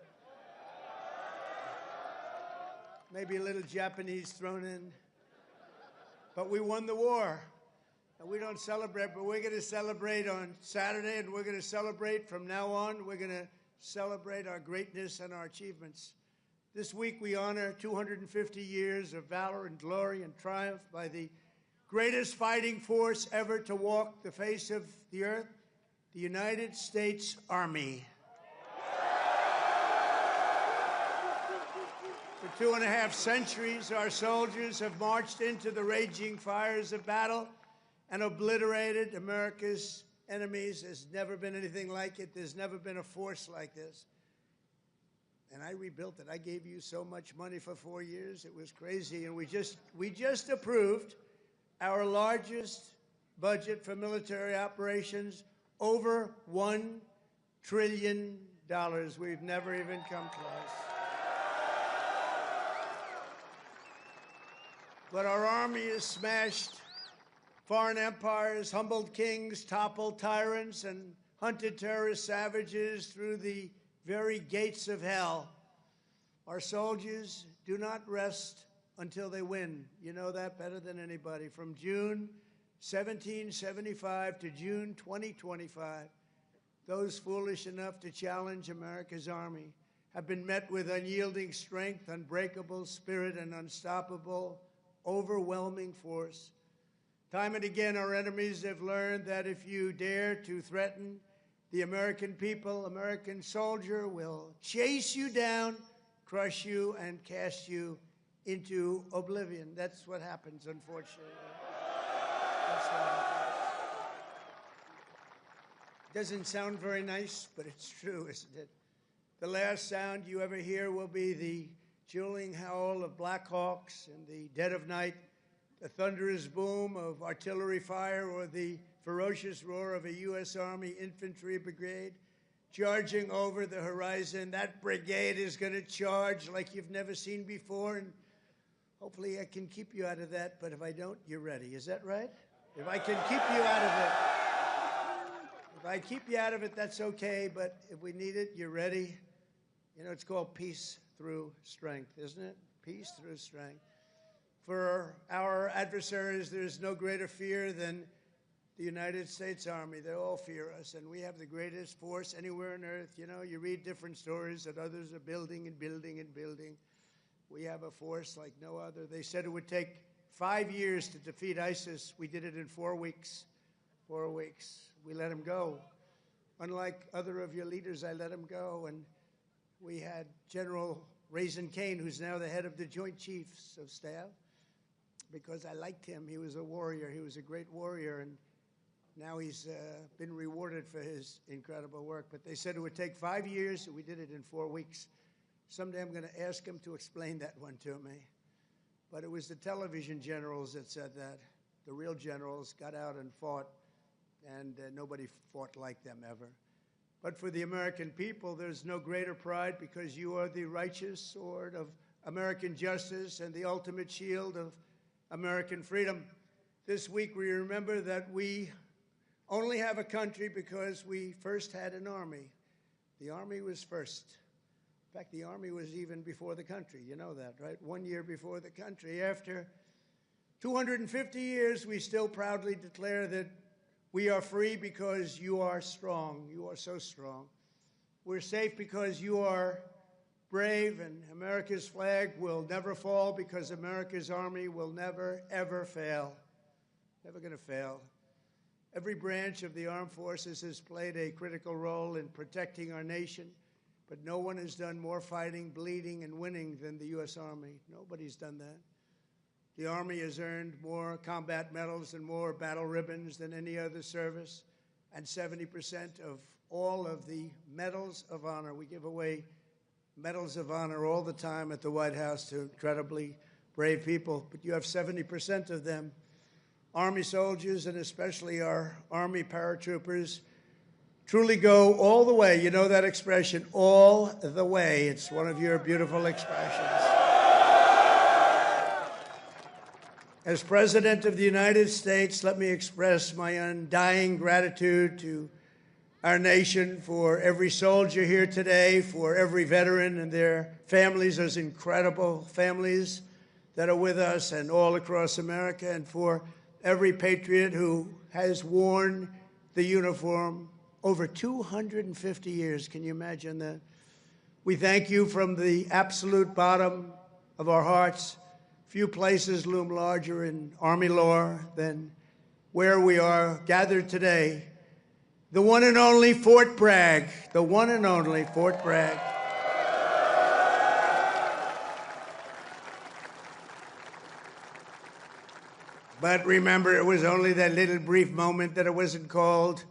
Maybe a little Japanese thrown in. But we won the war. And we don't celebrate, but we're going to celebrate on Saturday, and we're going to celebrate from now on. We're going to celebrate our greatness and our achievements. This week we honor 250 years of valor and glory and triumph by the greatest fighting force ever to walk the face of the earth, the United States Army. For 2.5 centuries, our soldiers have marched into the raging fires of battle and obliterated America's enemies. There's never been anything like it. There's never been a force like this. And I rebuilt it. I gave you so much money for 4 years. It was crazy. And we just approved our largest budget for military operations, over $1 trillion. We've never even come close. But our army has smashed foreign empires, humbled kings, toppled tyrants, and hunted terrorist savages through the very gates of hell. Our soldiers do not rest until they win. You know that better than anybody. From June 1775 to June 2025, those foolish enough to challenge America's army have been met with unyielding strength, unbreakable spirit, and unstoppable, overwhelming force. Time and again, our enemies have learned that if you dare to threaten the American people, American soldier will chase you down, crush you, and cast you into oblivion. That's what happens, unfortunately. That's what happens. Doesn't sound very nice, but it's true, isn't it? The last sound you ever hear will be the chilling howl of Black Hawks in the dead of night, the thunderous boom of artillery fire, or the ferocious roar of a U.S. Army infantry brigade charging over the horizon. That brigade is going to charge like you've never seen before, and hopefully I can keep you out of that, but if I don't, you're ready. Is that right? If I can keep you out of it. If I keep you out of it, that's okay, but if we need it, you're ready. You know, it's called peace through strength, isn't it? Peace through strength. For our adversaries, there's no greater fear than the United States Army. They all fear us, and we have the greatest force anywhere on earth. You know, you read different stories that others are building and building and building. We have a force like no other. They said it would take 5 years to defeat ISIS. We did it in 4 weeks. 4 weeks. We let them go. Unlike other of your leaders, I let them go, and we had General Raisin Kane, who's now the head of the Joint Chiefs of Staff, because I liked him. He was a warrior. He was a great warrior, and now he's been rewarded for his incredible work. But they said it would take 5 years, and we did it in 4 weeks. Someday I'm going to ask him to explain that one to me. But it was the television generals that said that. The real generals got out and fought, and nobody fought like them ever. But for the American people, there's no greater pride because you are the righteous sword of American justice and the ultimate shield of American freedom. This week we remember that we only have a country because we first had an army. The army was first. In fact, the army was even before the country. You know that, right? 1 year before the country. After 250 years, we still proudly declare that we are free because you are strong. You are so strong. We're safe because you are brave, and America's flag will never fall because America's army will never, ever fail. Never going to fail. Every branch of the armed forces has played a critical role in protecting our nation, but no one has done more fighting, bleeding, and winning than the U.S. Army. Nobody's done that. The Army has earned more combat medals and more battle ribbons than any other service, and 70% of all of the medals of honor. We give away medals of honor all the time at the White House to incredibly brave people, but you have 70% of them. Army soldiers, and especially our Army paratroopers, truly go all the way. You know that expression, all the way. It's one of your beautiful expressions. As President of the United States, let me express my undying gratitude to our nation for every soldier here today, for every veteran and their families, those incredible families that are with us and all across America, and for every patriot who has worn the uniform over 250 years. Can you imagine that? We thank you from the absolute bottom of our hearts. Few places loom larger in Army lore than where we are gathered today. The one and only Fort Bragg, the one and only Fort Bragg. But remember, it was only that little brief moment that it wasn't called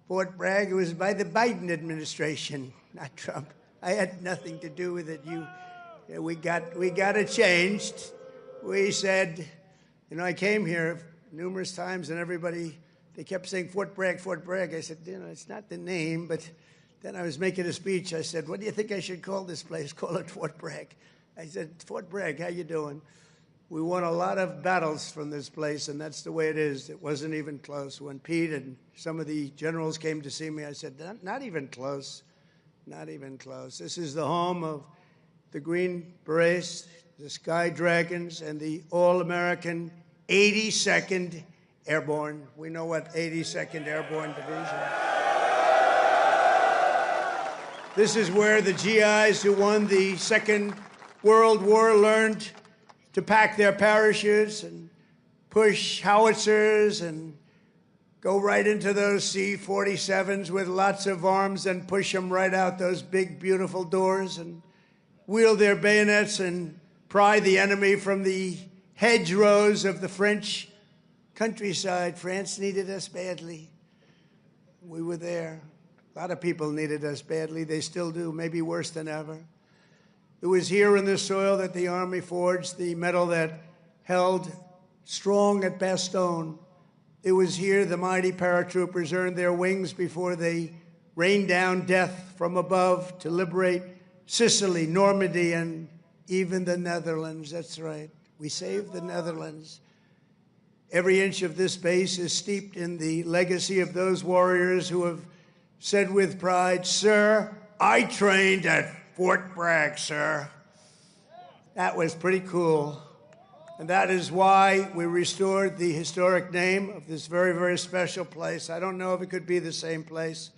Fort Bragg. It was by the Biden administration, not Trump. I had nothing to do with it. We got it changed. We said, you know, I came here numerous times, and everybody, they kept saying Fort Bragg, Fort Bragg. I said, you know, it's not the name, but then I was making a speech. I said, what do you think I should call this place? Call it Fort Bragg. I said, Fort Bragg, how you doing? We won a lot of battles from this place, and that's the way it is. It wasn't even close. When Pete and some of the generals came to see me, I said, not even close, not even close. This is the home of the Green Berets, the Sky Dragons, and the all-American 82nd Airborne. We know what 82nd Airborne Division. This is where the GIs who won the Second World War learned to pack their parachutes and push howitzers and go right into those C-47s with lots of arms and push them right out those big, beautiful doors and wield their bayonets and pry the enemy from the hedgerows of the French countryside. France needed us badly. We were there. A lot of people needed us badly. They still do, maybe worse than ever. It was here in this soil that the Army forged the medal that held strong at Bastogne. It was here the mighty paratroopers earned their wings before they rained down death from above to liberate Sicily, Normandy, and even the Netherlands. That's right. We saved the Netherlands. Every inch of this base is steeped in the legacy of those warriors who have said with pride, "Sir, I trained at Fort Bragg, sir." That was pretty cool. And that is why we restored the historic name of this very, very special place. I don't know if it could be the same place.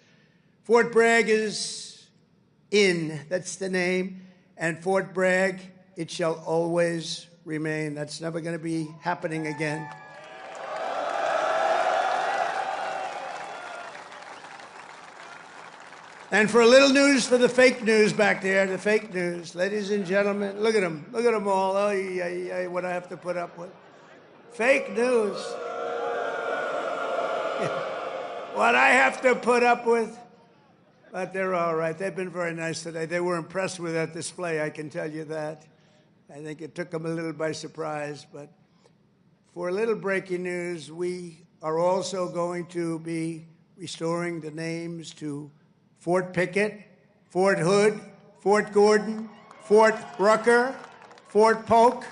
Fort Bragg is in, that's the name. And Fort Bragg, it shall always remain. That's never going to be happening again. And for a little news for the fake news back there, the fake news, ladies and gentlemen, look at them all. Oh, what I have to put up with. Fake news. What I have to put up with. But they're all right. They've been very nice today. They were impressed with that display, I can tell you that. I think it took them a little by surprise. But for a little breaking news, we are also going to be restoring the names to Fort Pickett, Fort Hood, Fort Gordon, Fort Rucker, Fort Polk,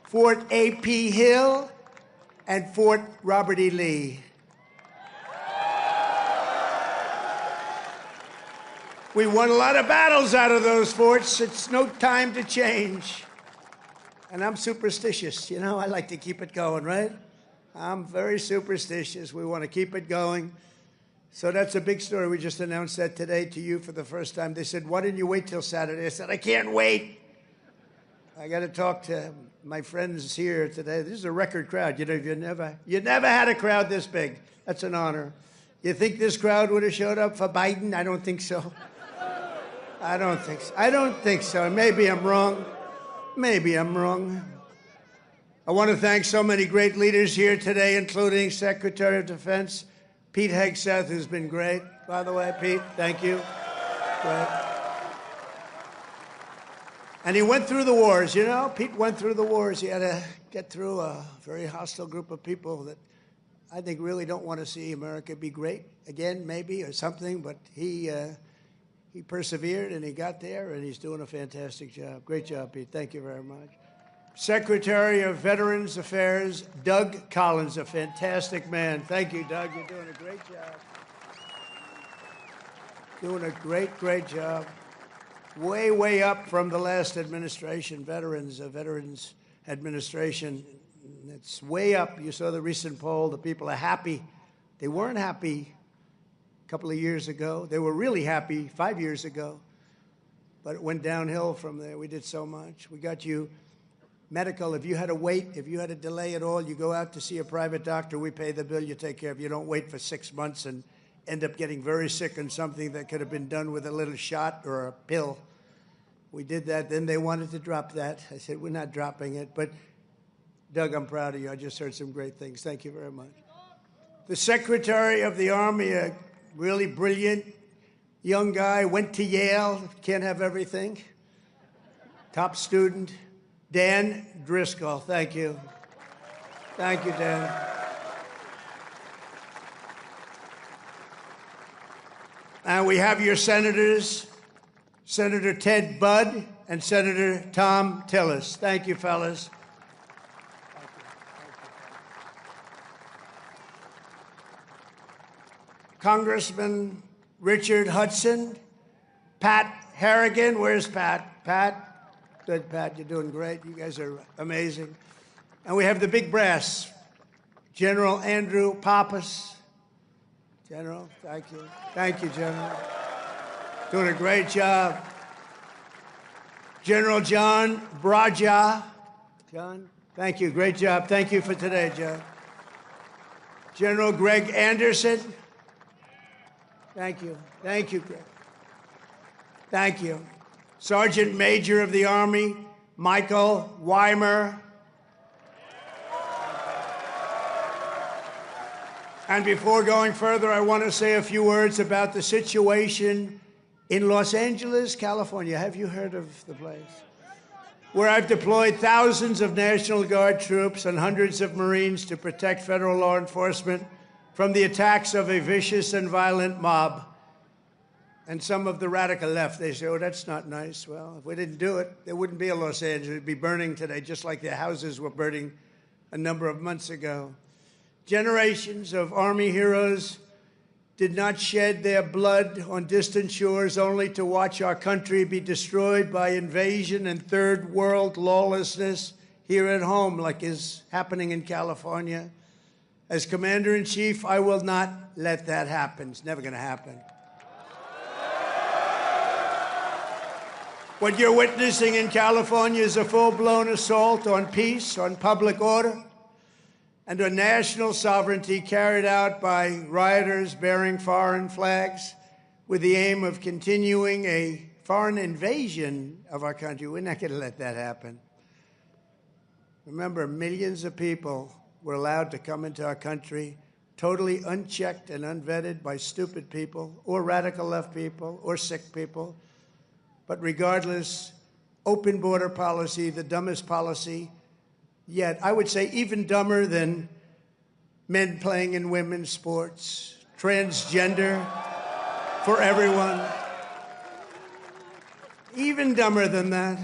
Fort A.P. Hill, and Fort Robert E. Lee. We won a lot of battles out of those forts. It's no time to change. And I'm superstitious. You know, I like to keep it going, right? I'm very superstitious. We want to keep it going. So that's a big story. We just announced that today to you for the first time. They said, why didn't you wait till Saturday? I said, I can't wait. I got to talk to my friends here today. This is a record crowd. You know, you never had a crowd this big. That's an honor. You think this crowd would have showed up for Biden? I don't think so. I don't think so. I don't think so. Maybe I'm wrong. Maybe I'm wrong. I want to thank so many great leaders here today, including Secretary of Defense Pete Hegseth, who's been great. By the way, Pete, thank you. Great. And he went through the wars, you know? Pete went through the wars. He had to get through a very hostile group of people that I think really don't want to see America be great again, maybe, or something. But he persevered, and he got there, and he's doing a fantastic job. Great job, Pete. Thank you very much. Secretary of Veterans Affairs, Doug Collins, a fantastic man. Thank you, Doug. You're doing a great job. Doing a great, great job. Way, way up from the last administration, Veterans Administration. It's way up. You saw the recent poll. The people are happy. They weren't happy a couple of years ago. They were really happy 5 years ago. But it went downhill from there. We did so much. We got you medical. If you had to wait, if you had a delay at all, you go out to see a private doctor. We pay the bill. You take care of it. You don't wait for 6 months and end up getting very sick on something that could have been done with a little shot or a pill. We did that. Then they wanted to drop that. I said, we're not dropping it. But, Doug, I'm proud of you. I just heard some great things. Thank you very much. The Secretary of the Army, a really brilliant young guy, went to Yale. Can't have everything. Top student, Dan Driscoll. Thank you. Thank you, Dan. And we have your senators, Senator Ted Budd and Senator Tom Tillis. Thank you, fellas. Congressman Richard Hudson, Pat Harrigan. Where's Pat? Pat? Good, Pat. You're doing great. You guys are amazing. And we have the big brass, General Andrew Pappas. General, thank you. Thank you, General. Doing a great job. General John Braja. John, thank you. Great job. Thank you for today, John. General Greg Anderson. Thank you. Thank you, Greg. Thank you. Sergeant Major of the Army, Michael Weimer. And before going further, I want to say a few words about the situation in Los Angeles, California. Have you heard of the place? Where I've deployed thousands of National Guard troops and hundreds of Marines to protect federal law enforcement from the attacks of a vicious and violent mob. And some of the radical left, they say, oh, that's not nice. Well, if we didn't do it, there wouldn't be a Los Angeles. It'd be burning today, just like their houses were burning a number of months ago. Generations of Army heroes did not shed their blood on distant shores only to watch our country be destroyed by invasion and third world lawlessness here at home, like is happening in California. As Commander-in-Chief, I will not let that happen. It's never going to happen. What you're witnessing in California is a full-blown assault on peace, on public order, and on national sovereignty carried out by rioters bearing foreign flags with the aim of continuing a foreign invasion of our country. We're not going to let that happen. Remember, millions of people were allowed to come into our country totally unchecked and unvetted by stupid people or radical left people or sick people. But regardless, open border policy, the dumbest policy yet. I would say even dumber than men playing in women's sports, transgender for everyone. Even dumber than that.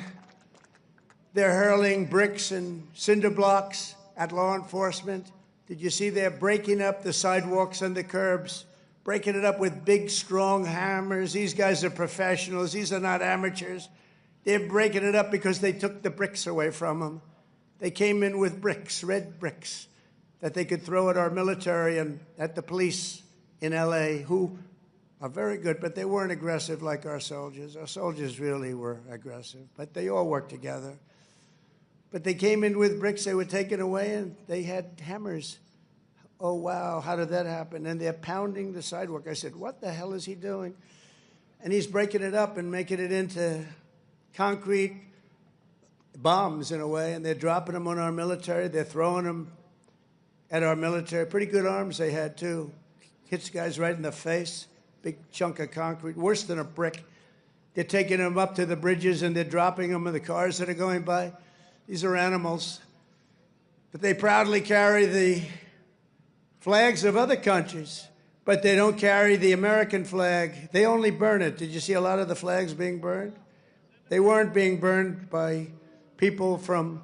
They're hurling bricks and cinder blocks at law enforcement. Did you see they're breaking up the sidewalks and the curbs, breaking it up with big, strong hammers? These guys are professionals. These are not amateurs. They're breaking it up because they took the bricks away from them. They came in with bricks, red bricks, that they could throw at our military and at the police in L.A., who are very good, but they weren't aggressive like our soldiers. Our soldiers really were aggressive, but they all worked together. But they came in with bricks, they were taken away, and they had hammers. Oh, wow, how did that happen? And they're pounding the sidewalk. I said, what the hell is he doing? And he's breaking it up and making it into concrete bombs in a way, and they're dropping them on our military. They're throwing them at our military. Pretty good arms they had, too. Hits guys right in the face, big chunk of concrete, worse than a brick. They're taking them up to the bridges, and they're dropping them in the cars that are going by. These are animals. But they proudly carry the flags of other countries, but they don't carry the American flag. They only burn it. Did you see a lot of the flags being burned? They weren't being burned by people from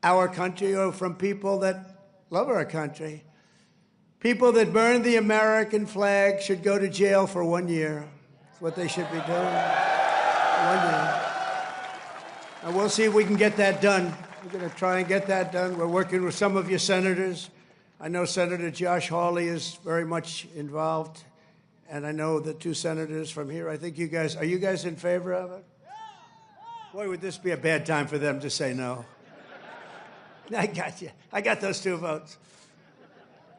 our country or from people that love our country. People that burn the American flag should go to jail for 1 year. That's what they should be doing. 1 year. And we'll see if we can get that done. We're going to try and get that done. We're working with some of your senators. I know Senator Josh Hawley is very much involved. And I know the two senators from here. I think you guys, are you guys in favor of it? Boy, would this be a bad time for them to say no. I got you. I got those 2 votes.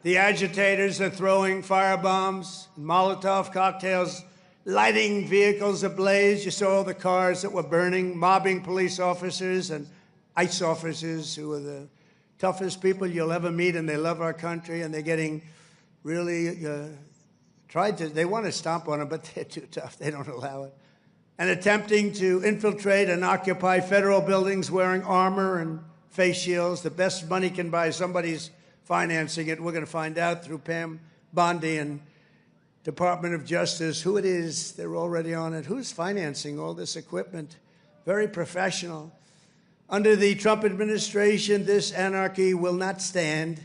The agitators are throwing firebombs, Molotov cocktails, lighting vehicles ablaze. You saw the cars that were burning, mobbing police officers and ICE officers who are the toughest people you'll ever meet, and they love our country, and they're getting really they want to stomp on them, but they're too tough. They don't allow it. And attempting to infiltrate and occupy federal buildings wearing armor and face shields. The best money can buy, somebody's financing it. We're going to find out through Pam Bondi and Department of Justice who it is. They're already on it. Who's financing all this equipment? Very professional. Under the Trump administration, this anarchy will not stand.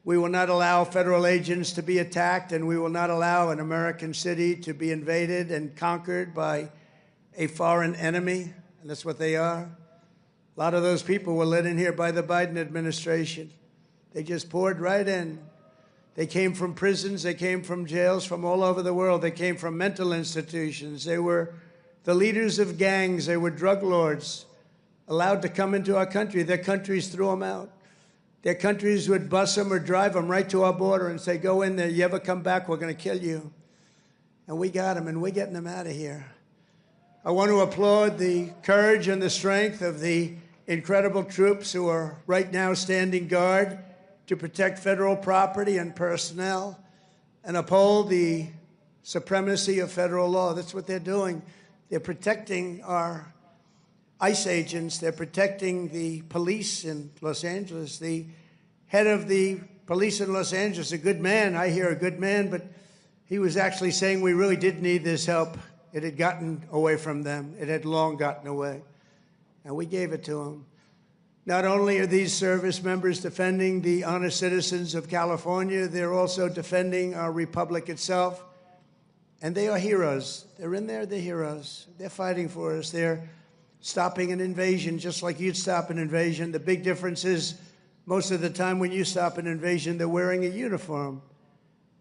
We will not allow federal agents to be attacked, and we will not allow an American city to be invaded and conquered by a foreign enemy, and that's what they are. A lot of those people were let in here by the Biden administration. They just poured right in. They came from prisons, they came from jails from all over the world. They came from mental institutions. They were the leaders of gangs. They were drug lords allowed to come into our country. Their countries threw them out. Their countries would bus them or drive them right to our border and say, go in there. You ever come back, we're going to kill you. And we got them, and we're getting them out of here. I want to applaud the courage and the strength of the incredible troops who are right now standing guard to protect federal property and personnel and uphold the supremacy of federal law. That's what they're doing. They're protecting our ICE agents. They're protecting the police in Los Angeles. The head of the police in Los Angeles, a good man, I hear a good man, but he was actually saying we really did need this help. It had gotten away from them. It had long gotten away. And we gave it to them. Not only are these service members defending the honest citizens of California, they're also defending our republic itself. And they are heroes. They're in there, they're heroes. They're fighting for us. They're stopping an invasion just like you'd stop an invasion. The big difference is most of the time when you stop an invasion, they're wearing a uniform.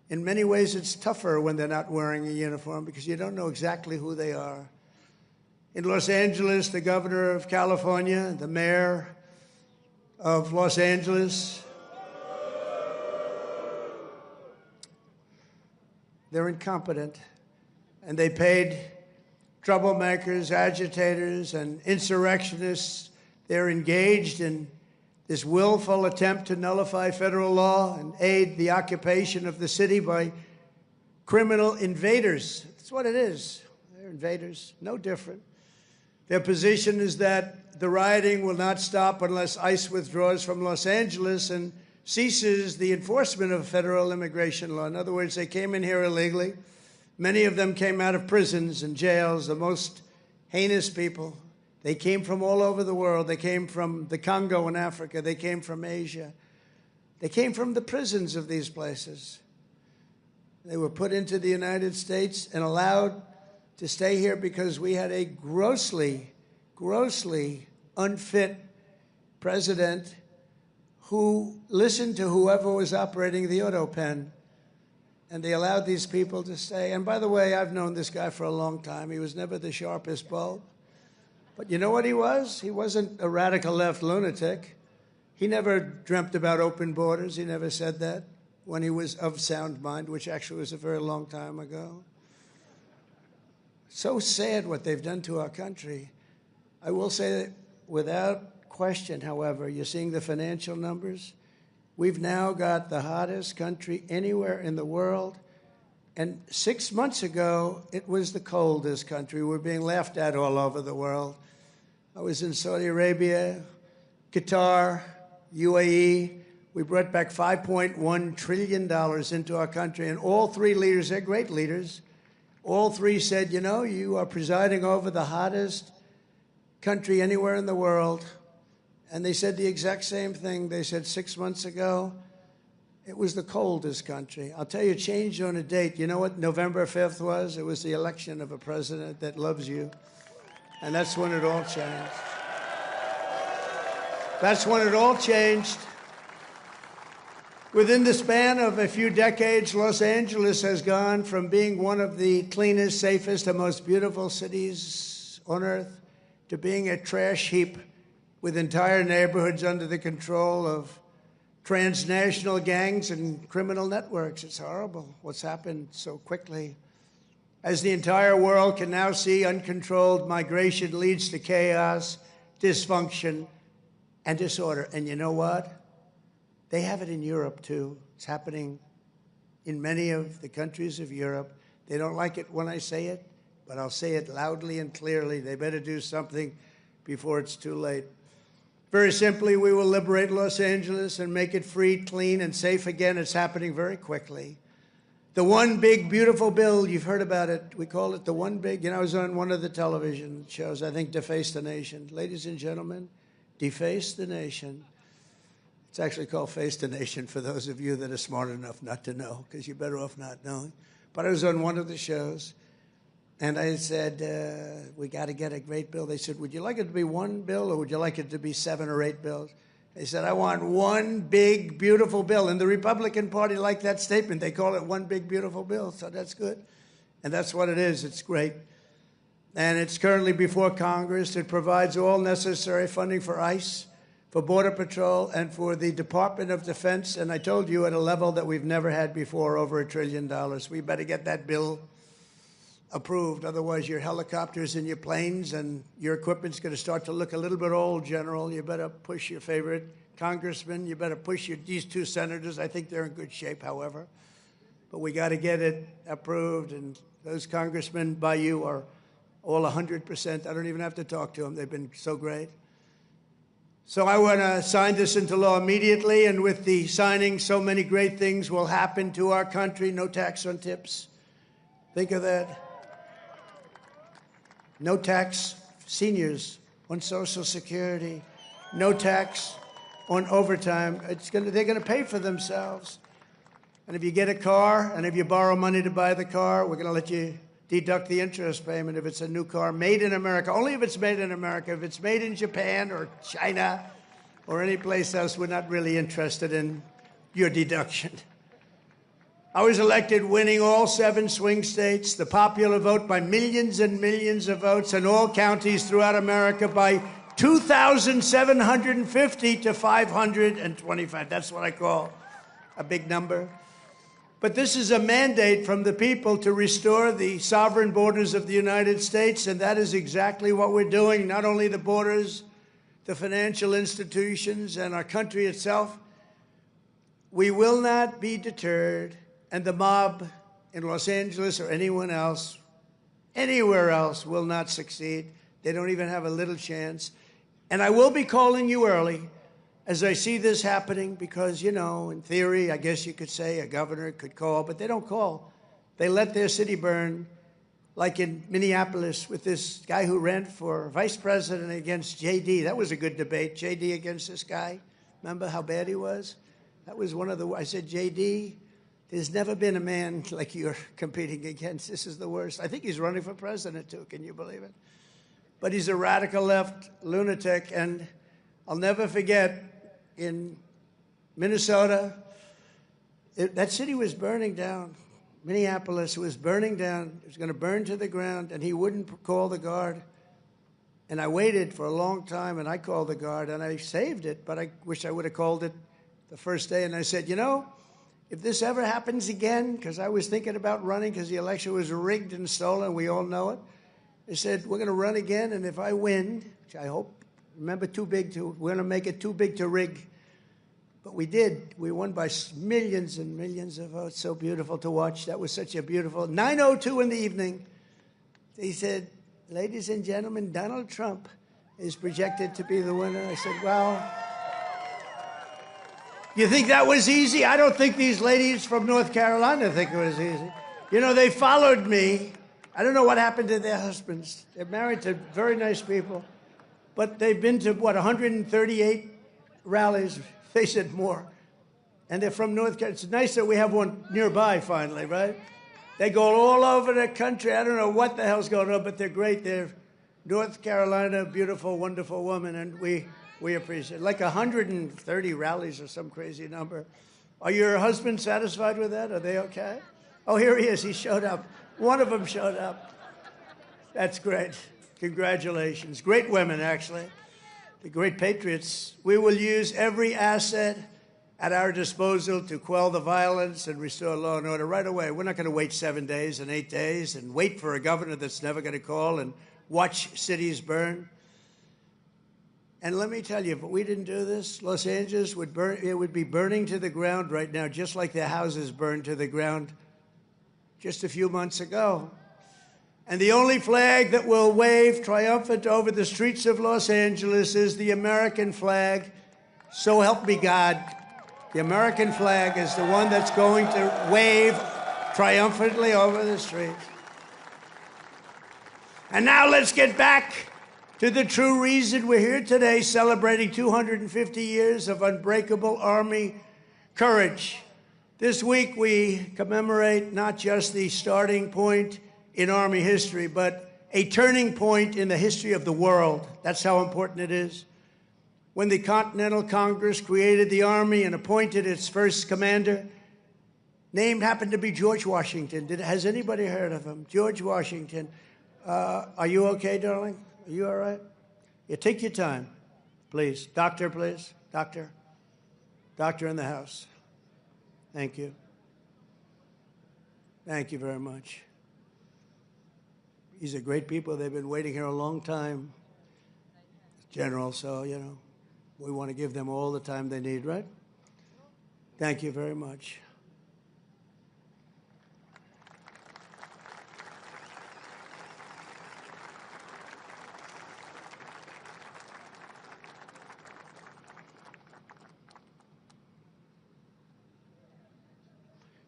In many ways, it's tougher when they're not wearing a uniform because you don't know exactly who they are. In Los Angeles, the governor of California, the mayor of Los Angeles, they're incompetent. And they paid troublemakers, agitators, and insurrectionists. They're engaged in this willful attempt to nullify federal law and aid the occupation of the city by criminal invaders. That's what it is. They're invaders, no different. Their position is that the rioting will not stop unless ICE withdraws from Los Angeles and ceases the enforcement of federal immigration law. In other words, they came in here illegally. Many of them came out of prisons and jails, the most heinous people. They came from all over the world. They came from the Congo in Africa. They came from Asia. They came from the prisons of these places. They were put into the United States and allowed to stay here because we had a grossly, grossly unfit president who listened to whoever was operating the auto pen. And they allowed these people to stay. And by the way, I've known this guy for a long time. He was never the sharpest bulb. But you know what he was? He wasn't a radical left lunatic. He never dreamt about open borders. He never said that when he was of sound mind, which actually was a very long time ago. So sad what they've done to our country. I will say that without question, however, you're seeing the financial numbers. We've now got the hottest country anywhere in the world. And 6 months ago, it was the coldest country. We're being laughed at all over the world. I was in Saudi Arabia, Qatar, UAE. We brought back $5.1 trillion into our country. And all three leaders, they're great leaders, all three said, you know, you are presiding over the hottest country anywhere in the world. And they said the exact same thing. They said 6 months ago, it was the coldest country. I'll tell you, it changed on a date. You know what November 5th was? It was the election of a president that loves you. And that's when it all changed. That's when it all changed. Within the span of a few decades, Los Angeles has gone from being one of the cleanest, safest, and most beautiful cities on earth to being a trash heap with entire neighborhoods under the control of transnational gangs and criminal networks. It's horrible what's happened so quickly. As the entire world can now see, uncontrolled migration leads to chaos, dysfunction, and disorder. And you know what? They have it in Europe, too. It's happening in many of the countries of Europe. They don't like it when I say it, but I'll say it loudly and clearly. They better do something before it's too late. Very simply, we will liberate Los Angeles and make it free, clean, and safe again. It's happening very quickly. The one big, beautiful bill, you've heard about it. We call it the one big, I was on one of the television shows, I think, Deface the Nation. Ladies and gentlemen, Deface the Nation. It's actually called Face the Nation for those of you that are smart enough not to know, because you're better off not knowing. But I was on one of the shows, and I said, we got to get a great bill. They said, would you like it to be one bill, or would you like it to be 7 or 8 bills? They said, I want one big, beautiful bill. And the Republican Party liked that statement. They call it one big, beautiful bill, so that's good. And that's what it is. It's great. And it's currently before Congress. It provides all necessary funding for ICE, for Border Patrol, and for the Department of Defense. And I told you, at a level that we've never had before, over $1 trillion. We better get that bill approved. Otherwise, your helicopters and your planes and your equipment's going to start to look a little bit old, General. You better push your favorite congressman. You better push these 2 senators. I think they're in good shape, however. But we got to get it approved. And those congressmen by you are all 100%. I don't even have to talk to them. They've been so great. So I want to sign this into law immediately. And with the signing, so many great things will happen to our country. No tax on tips. Think of that. No tax, seniors, on Social Security. No tax on overtime. They're going to pay for themselves. And if you get a car, and if you borrow money to buy the car, we're going to let you deduct the interest payment if it's a new car made in America. Only if it's made in America. If it's made in Japan or China or any place else, we're not really interested in your deduction. I was elected winning all 7 swing states, the popular vote by millions and millions of votes, in all counties throughout America by 2,750 to 525. That's what I call a big number. But this is a mandate from the people to restore the sovereign borders of the United States, and that is exactly what we're doing. Not only the borders, the financial institutions, and our country itself, we will not be deterred, and the mob in Los Angeles or anyone else, anywhere else, will not succeed. They don't even have a little chance. And I will be calling you early as I see this happening because, you know, in theory, I guess you could say a governor could call, but they don't call. They let their city burn, like in Minneapolis with this guy who ran for vice president against J.D. That was a good debate, J.D. against this guy. Remember how bad he was? That was one of the, I said, J.D., there's never been a man like you're competing against. This is the worst. I think he's running for president, too. Can you believe it? But he's a radical left lunatic, and I'll never forget in Minnesota, that city was burning down. Minneapolis was burning down. It was going to burn to the ground, and he wouldn't call the guard. And I waited for a long time, and I called the guard, and I saved it, but I wish I would have called it the first day. And I said, you know, if this ever happens again, because I was thinking about running because the election was rigged and stolen, we all know it. I said, we're going to run again, and if I win, which I hope, remember, we're going to make it too big to rig. But we did. We won by millions and millions of votes. So beautiful to watch. That was such a beautiful, 9:02 in the evening. They said, ladies and gentlemen, Donald Trump is projected to be the winner. I said, well, you think that was easy? I don't think these ladies from North Carolina think it was easy. You know, they followed me. I don't know what happened to their husbands. They're married to very nice people. But they've been to, 138 rallies. They said more. And they're from North Carolina. It's nice that we have one nearby finally, right? They go all over the country. I don't know what the hell's going on, but they're great. They're North Carolina, beautiful, wonderful woman, and we appreciate it. Like 130 rallies or some crazy number. Are your husbands satisfied with that? Are they okay? Oh, here he is. He showed up. One of them showed up. That's great. Congratulations. Great women, actually. The great patriots. We will use every asset at our disposal to quell the violence and restore law and order right away. We're not going to wait 7 days and 8 days and wait for a governor that's never going to call and watch cities burn. And let me tell you, if we didn't do this, Los Angeles would burn. It would be burning to the ground right now, just like their houses burned to the ground just a few months ago. And the only flag that will wave triumphant over the streets of Los Angeles is the American flag. So help me God. The American flag is the one that's going to wave triumphantly over the streets. And now let's get back to the true reason we're here today, celebrating 250 years of unbreakable Army courage. This week we commemorate not just the starting point in Army history, but a turning point in the history of the world. That's how important it is. When the Continental Congress created the Army and appointed its first commander, named happened to be George Washington. Has anybody heard of him? George Washington. Are you okay, darling? Are you all right? Yeah, take your time, please. Doctor, please. Doctor. Doctor in the house. Thank you. Thank you very much. These are great people. They've been waiting here a long time, General, so, you know, we want to give them all the time they need, right? Thank you very much.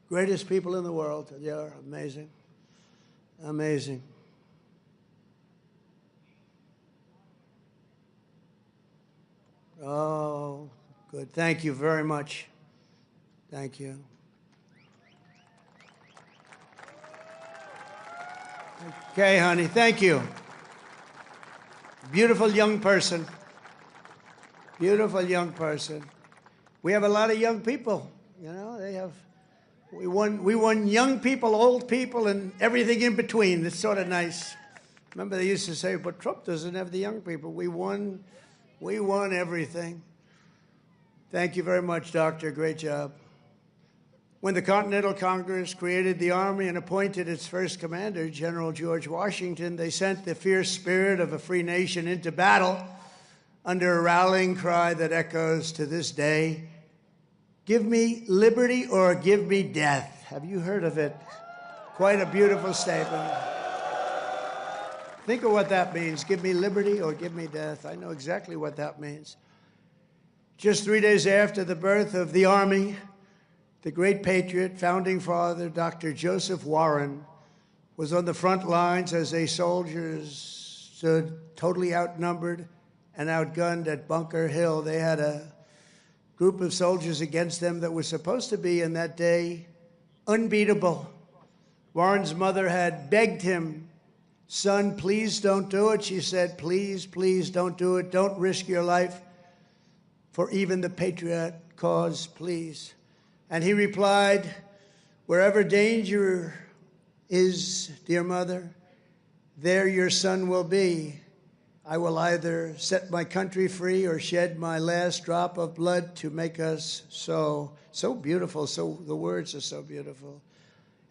Greatest people in the world. They're amazing. Amazing. Oh, good. Thank you very much. Thank you. Okay, honey. Thank you. Beautiful young person. Beautiful young person. We have a lot of young people. You know, they have. We won young people, old people, and everything in between. It's sort of nice. Remember, they used to say, but Trump doesn't have the young people. We won everything. Thank you very much, Doctor. Great job. When the Continental Congress created the Army and appointed its first commander, General George Washington, they sent the fierce spirit of a free nation into battle under a rallying cry that echoes to this day. Give me liberty or give me death. Have you heard of it? Quite a beautiful statement. Think of what that means. Give me liberty or give me death. I know exactly what that means. Just 3 days after the birth of the Army, the great patriot, founding father, Dr. Joseph Warren, was on the front lines as a soldiers stood totally outnumbered and outgunned at Bunker Hill. They had a group of soldiers against them that was supposed to be, in that day, unbeatable. Warren's mother had begged him, "Son, please don't do it." She said, "Please, please don't do it. Don't risk your life for even the patriot cause, please." And he replied, "Wherever danger is, dear mother, there your son will be. I will either set my country free or shed my last drop of blood to make us so." So beautiful. So the words are so beautiful.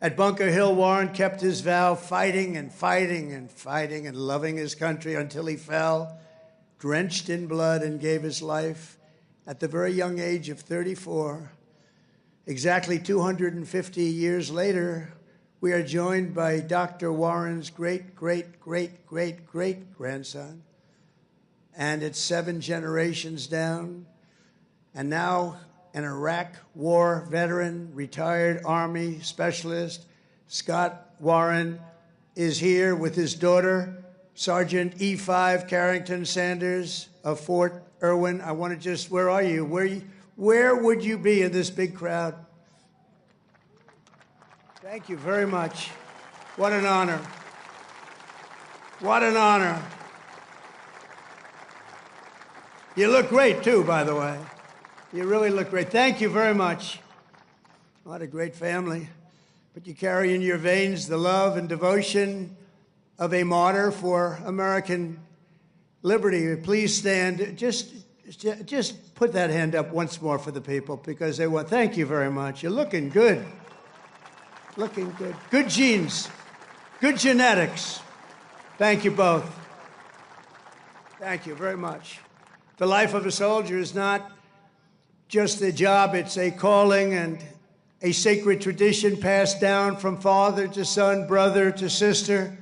At Bunker Hill, Warren kept his vow, fighting and fighting and fighting and loving his country until he fell, drenched in blood, and gave his life at the very young age of 34. Exactly 250 years later, we are joined by Dr. Warren's great-great-great-great-great-grandson, and it's 7 generations down, and now an Iraq war veteran, retired Army specialist, Scott Warren, is here with his daughter, Sergeant E5 Carrington Sanders of Fort Irwin. I want to just, where are you? Where would you be in this big crowd? Thank you very much. What an honor. What an honor. You look great, too, by the way. You really look great. Thank you very much. What a great family. But you carry in your veins the love and devotion of a martyr for American liberty. Please stand. Just put that hand up once more for the people, because they want. Thank you very much. You're looking good. Looking good. Good genes. Good genetics. Thank you both. Thank you very much. The life of a soldier is not just a job, it's a calling and a sacred tradition passed down from father to son, brother to sister,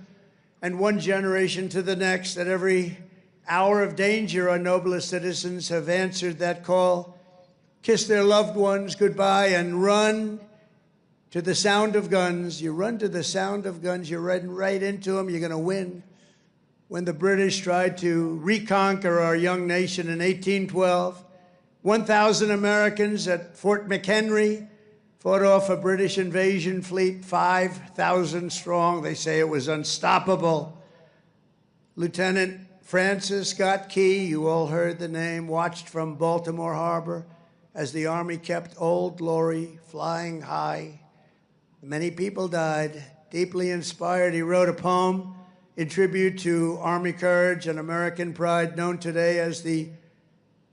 and one generation to the next. At every hour of danger, our noblest citizens have answered that call, kissed their loved ones goodbye, and run to the sound of guns. You run to the sound of guns, you're running right into them, you're going to win. When the British tried to reconquer our young nation in 1812, 1,000 Americans at Fort McHenry fought off a British invasion fleet, 5,000 strong. They say it was unstoppable. Lieutenant Francis Scott Key, you all heard the name, watched from Baltimore Harbor as the Army kept Old Glory flying high. Many people died. Deeply inspired, he wrote a poem in tribute to Army courage and American pride, known today as the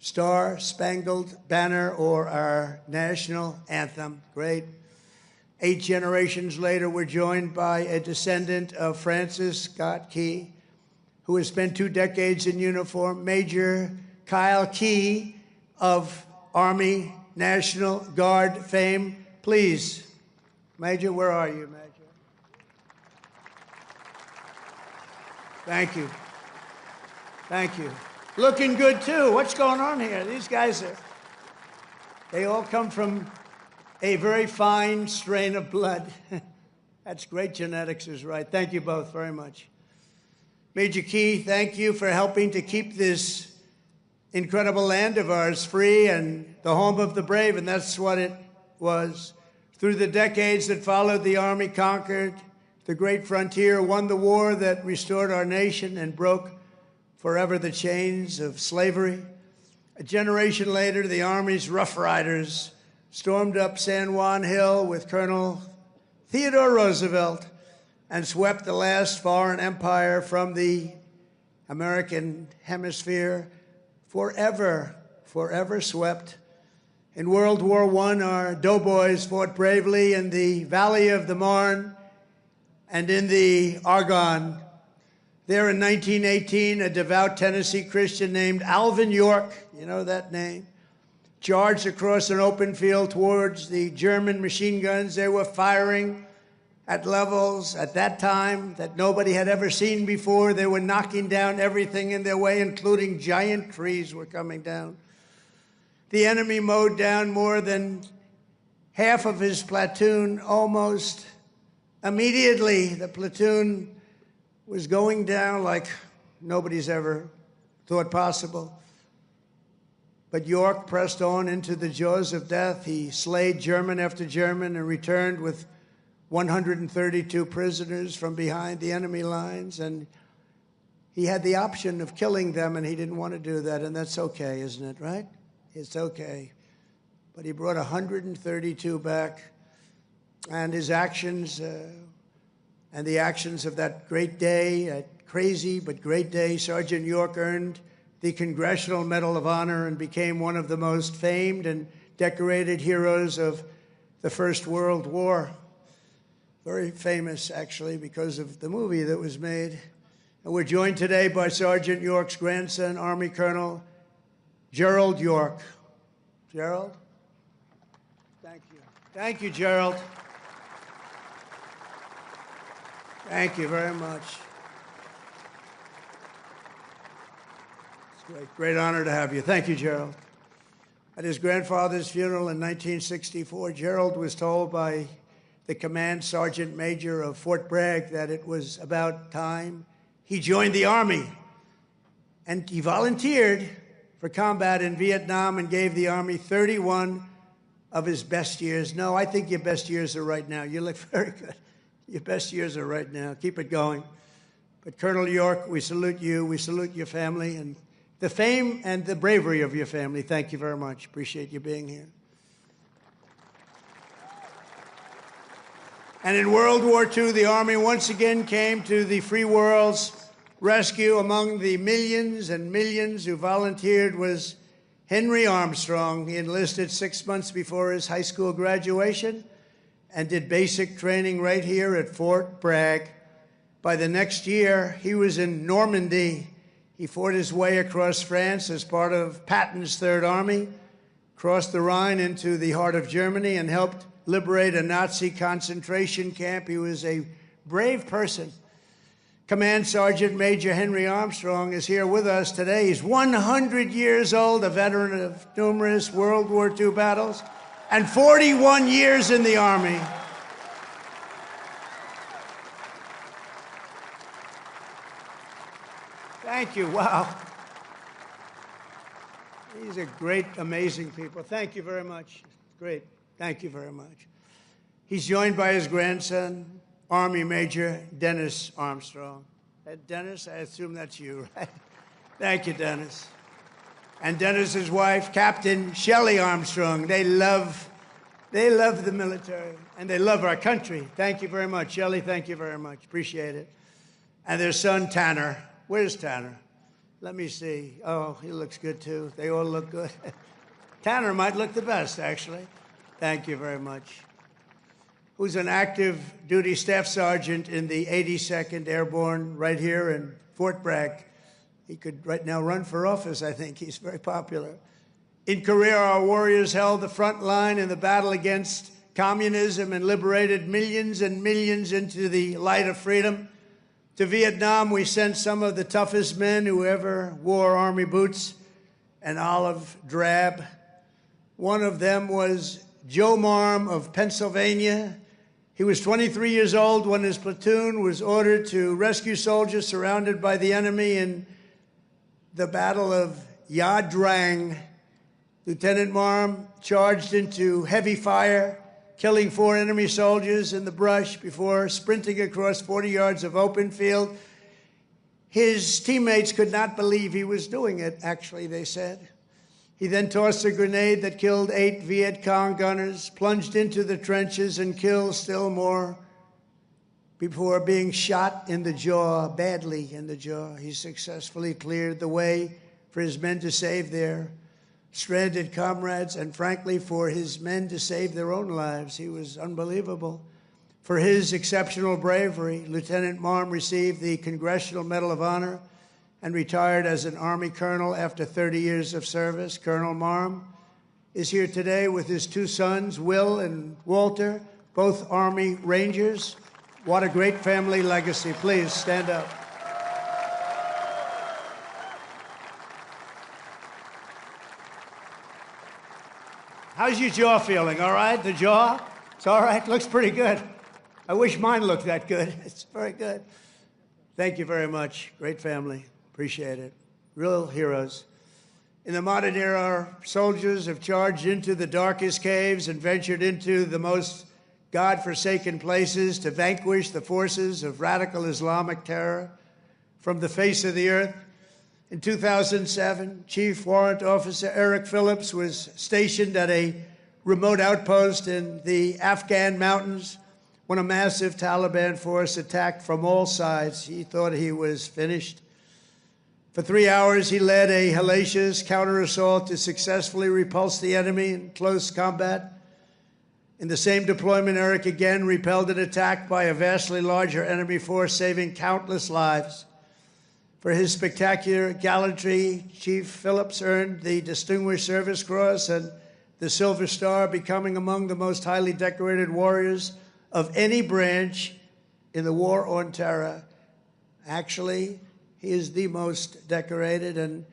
Star-Spangled Banner, or our national anthem. Great. 8 generations later, we're joined by a descendant of Francis Scott Key, who has spent 2 decades in uniform, Major Kyle Key of Army National Guard fame. Please, Major, where are you, Major? Thank you. Thank you. Looking good, too. What's going on here? These guys they all come from a very fine strain of blood. That's great genetics is right. Thank you both very much. Major Key, thank you for helping to keep this incredible land of ours free and the home of the brave, and that's what it was. Through the decades that followed, the Army conquered the great frontier, won the war that restored our nation and broke forever the chains of slavery. A generation later, the Army's Rough Riders stormed up San Juan Hill with Colonel Theodore Roosevelt and swept the last foreign empire from the American hemisphere, forever swept. In World War I, our doughboys fought bravely in the Valley of the Marne and in the Argonne. There in 1918, a devout Tennessee Christian named Alvin York, you know that name, charged across an open field towards the German machine guns. They were firing at levels at that time that nobody had ever seen before. They were knocking down everything in their way, including giant trees were coming down. The enemy mowed down more than half of his platoon almost immediately. The platoon was going down like nobody's ever thought possible. But York pressed on into the jaws of death. He slayed German after German and returned with 132 prisoners from behind the enemy lines. And he had the option of killing them, and he didn't want to do that. And that's okay, isn't it, right? It's okay. But he brought 132 back. And his actions and the actions of that great day, that crazy but great day, Sergeant York earned the Congressional Medal of Honor and became one of the most famed and decorated heroes of the First World War. Very famous, actually, because of the movie that was made. And we're joined today by Sergeant York's grandson, Army Colonel Gerald York. Gerald? Thank you. Thank you, Gerald. Thank you very much. It's a great honor to have you. Thank you, Gerald. At his grandfather's funeral in 1964, Gerald was told by the command sergeant major of Fort Bragg that it was about time he joined the Army. And he volunteered for combat in Vietnam and gave the Army 31 of his best years. No, I think your best years are right now. You look very good. Your best years are right now. Keep it going. But Colonel York, we salute you. We salute your family and the fame and the bravery of your family. Thank you very much. Appreciate you being here. And in World War II, the Army once again came to the free world's rescue. Among the millions and millions who volunteered was Henry Armstrong. He enlisted 6 months before his high school graduation and did basic training right here at Fort Bragg. By the next year, he was in Normandy. He fought his way across France as part of Patton's Third Army, crossed the Rhine into the heart of Germany, and helped liberate a Nazi concentration camp. He was a brave person. Command Sergeant Major Henry Armstrong is here with us today. He's 100 years old, a veteran of numerous World War II battles, and 41 years in the Army. Thank you. Wow. These are great, amazing people. Thank you very much. Great. Thank you very much. He's joined by his grandson, Army Major Dennis Armstrong. Dennis, I assume that's you, right? Thank you, Dennis. And Dennis's wife, Captain Shelley Armstrong. They love the military, and they love our country. Thank you very much. Shelley, thank you very much. Appreciate it. And their son, Tanner. Where's Tanner? Let me see. Oh, he looks good, too. They all look good. Tanner might look the best, actually. Thank you very much. Who's an active duty staff sergeant in the 82nd Airborne right here in Fort Bragg. He could right now run for office, I think. He's very popular. In Korea, our warriors held the front line in the battle against communism and liberated millions and millions into the light of freedom. To Vietnam, we sent some of the toughest men who ever wore Army boots and olive drab. One of them was Joe Marm of Pennsylvania. He was 23 years old when his platoon was ordered to rescue soldiers surrounded by the enemy in the Battle of Ia Drang. Lieutenant Marm charged into heavy fire, killing 4 enemy soldiers in the brush before sprinting across 40 yards of open field. His teammates could not believe he was doing it, actually, they said. He then tossed a grenade that killed 8 Viet Cong gunners, plunged into the trenches, and killed still more before being shot in the jaw, badly in the jaw. He successfully cleared the way for his men to save their stranded comrades, and frankly, for his men to save their own lives. He was unbelievable. For his exceptional bravery, Lieutenant Marm received the Congressional Medal of Honor and retired as an Army colonel after 30 years of service. Colonel Marm is here today with his two sons, Will and Walter, both Army Rangers. What a great family legacy. Please stand up. How's your jaw feeling? All right? The jaw? It's all right? Looks pretty good. I wish mine looked that good. It's very good. Thank you very much. Great family. Appreciate it. Real heroes. In the modern era, our soldiers have charged into the darkest caves and ventured into the most God-forsaken places to vanquish the forces of radical Islamic terror from the face of the earth. In 2007, Chief Warrant Officer Eric Phillips was stationed at a remote outpost in the Afghan mountains when a massive Taliban force attacked from all sides. He thought he was finished. For 3 hours, he led a hellacious counter-assault to successfully repulse the enemy in close combat. In the same deployment, Eric again repelled an attack by a vastly larger enemy force, saving countless lives. For his spectacular gallantry, Chief Phillips earned the Distinguished Service Cross and the Silver Star, becoming among the most highly decorated warriors of any branch in the war on terror. Actually, he is the most decorated, and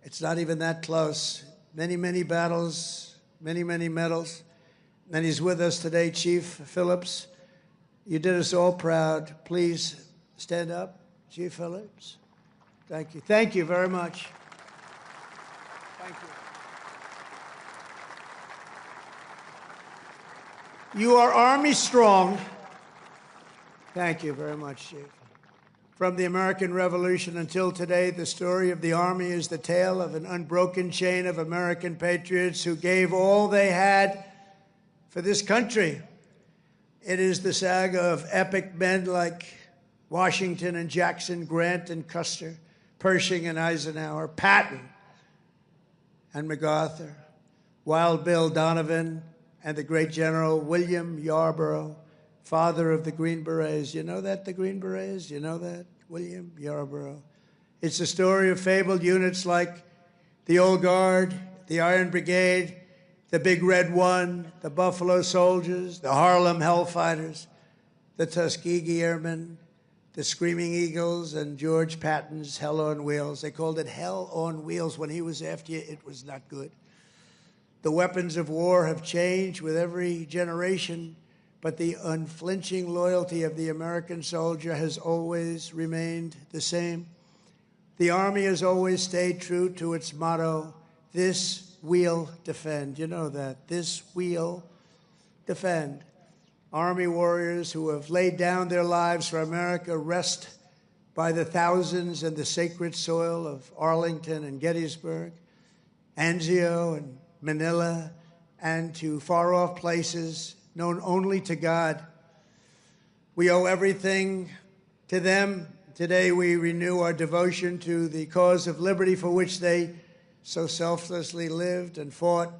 it's not even that close. Many, many battles, many, many medals. And he's with us today, Chief Phillips. You did us all proud. Please stand up, Chief Phillips. Thank you. Thank you very much. Thank you. You are Army strong. Thank you very much, Chief. From the American Revolution until today, the story of the Army is the tale of an unbroken chain of American patriots who gave all they had for this country. It is the saga of epic men like Washington and Jackson, Grant and Custer, Pershing and Eisenhower, Patton and MacArthur, Wild Bill Donovan, and the great General William Yarborough, father of the Green Berets. You know that, the Green Berets? You know that? William Yarborough. It's a story of fabled units like the Old Guard, the Iron Brigade, the Big Red One, the Buffalo Soldiers, the Harlem Hellfighters, the Tuskegee Airmen, the Screaming Eagles, and George Patton's Hell on Wheels. They called it Hell on Wheels. When he was after you, it was not good. The weapons of war have changed with every generation, but the unflinching loyalty of the American soldier has always remained the same. The Army has always stayed true to its motto, "This we'll defend." You know that. This we'll defend. Army warriors who have laid down their lives for America rest by the thousands in the sacred soil of Arlington and Gettysburg, Anzio and Manila, and to far-off places known only to God. We owe everything to them. Today we renew our devotion to the cause of liberty for which they so selflessly lived and fought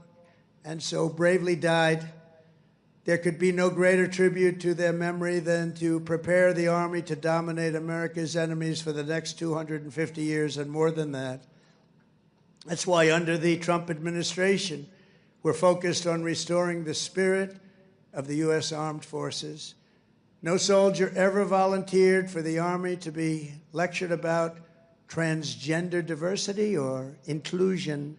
and so bravely died. There could be no greater tribute to their memory than to prepare the Army to dominate America's enemies for the next 250 years and more than that. That's why under the Trump administration, we're focused on restoring the spirit of the U.S. Armed Forces. No soldier ever volunteered for the Army to be lectured about transgender diversity or inclusion.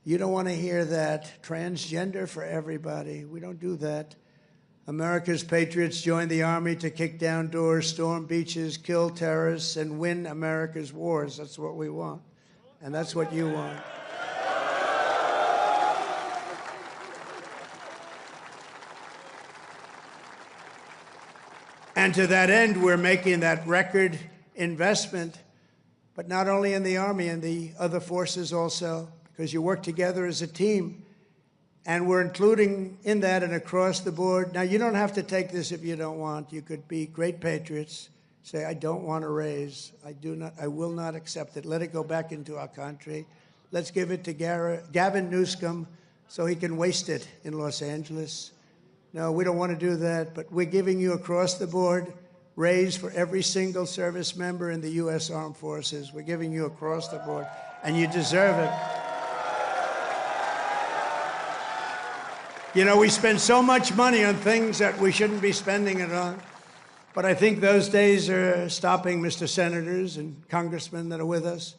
You don't want to hear that. Transgender for everybody. We don't do that. America's patriots joined the Army to kick down doors, storm beaches, kill terrorists, and win America's wars. That's what we want. And that's what you want. And to that end, we're making that record investment, but not only in the Army, in the other forces also, because you work together as a team. And we're including in that and across the board. Now, you don't have to take this if you don't want. You could be great patriots. Say, I don't want to raise. I will not accept it. Let it go back into our country. Let's give it to Gavin Newsom so he can waste it in Los Angeles. No, we don't want to do that, but we're giving you across the board raise for every single service member in the U.S. Armed Forces. We're giving you across the board, and you deserve it. You know, we spend so much money on things that we shouldn't be spending it on. But I think those days are stopping, Mr. Senators and Congressmen that are with us.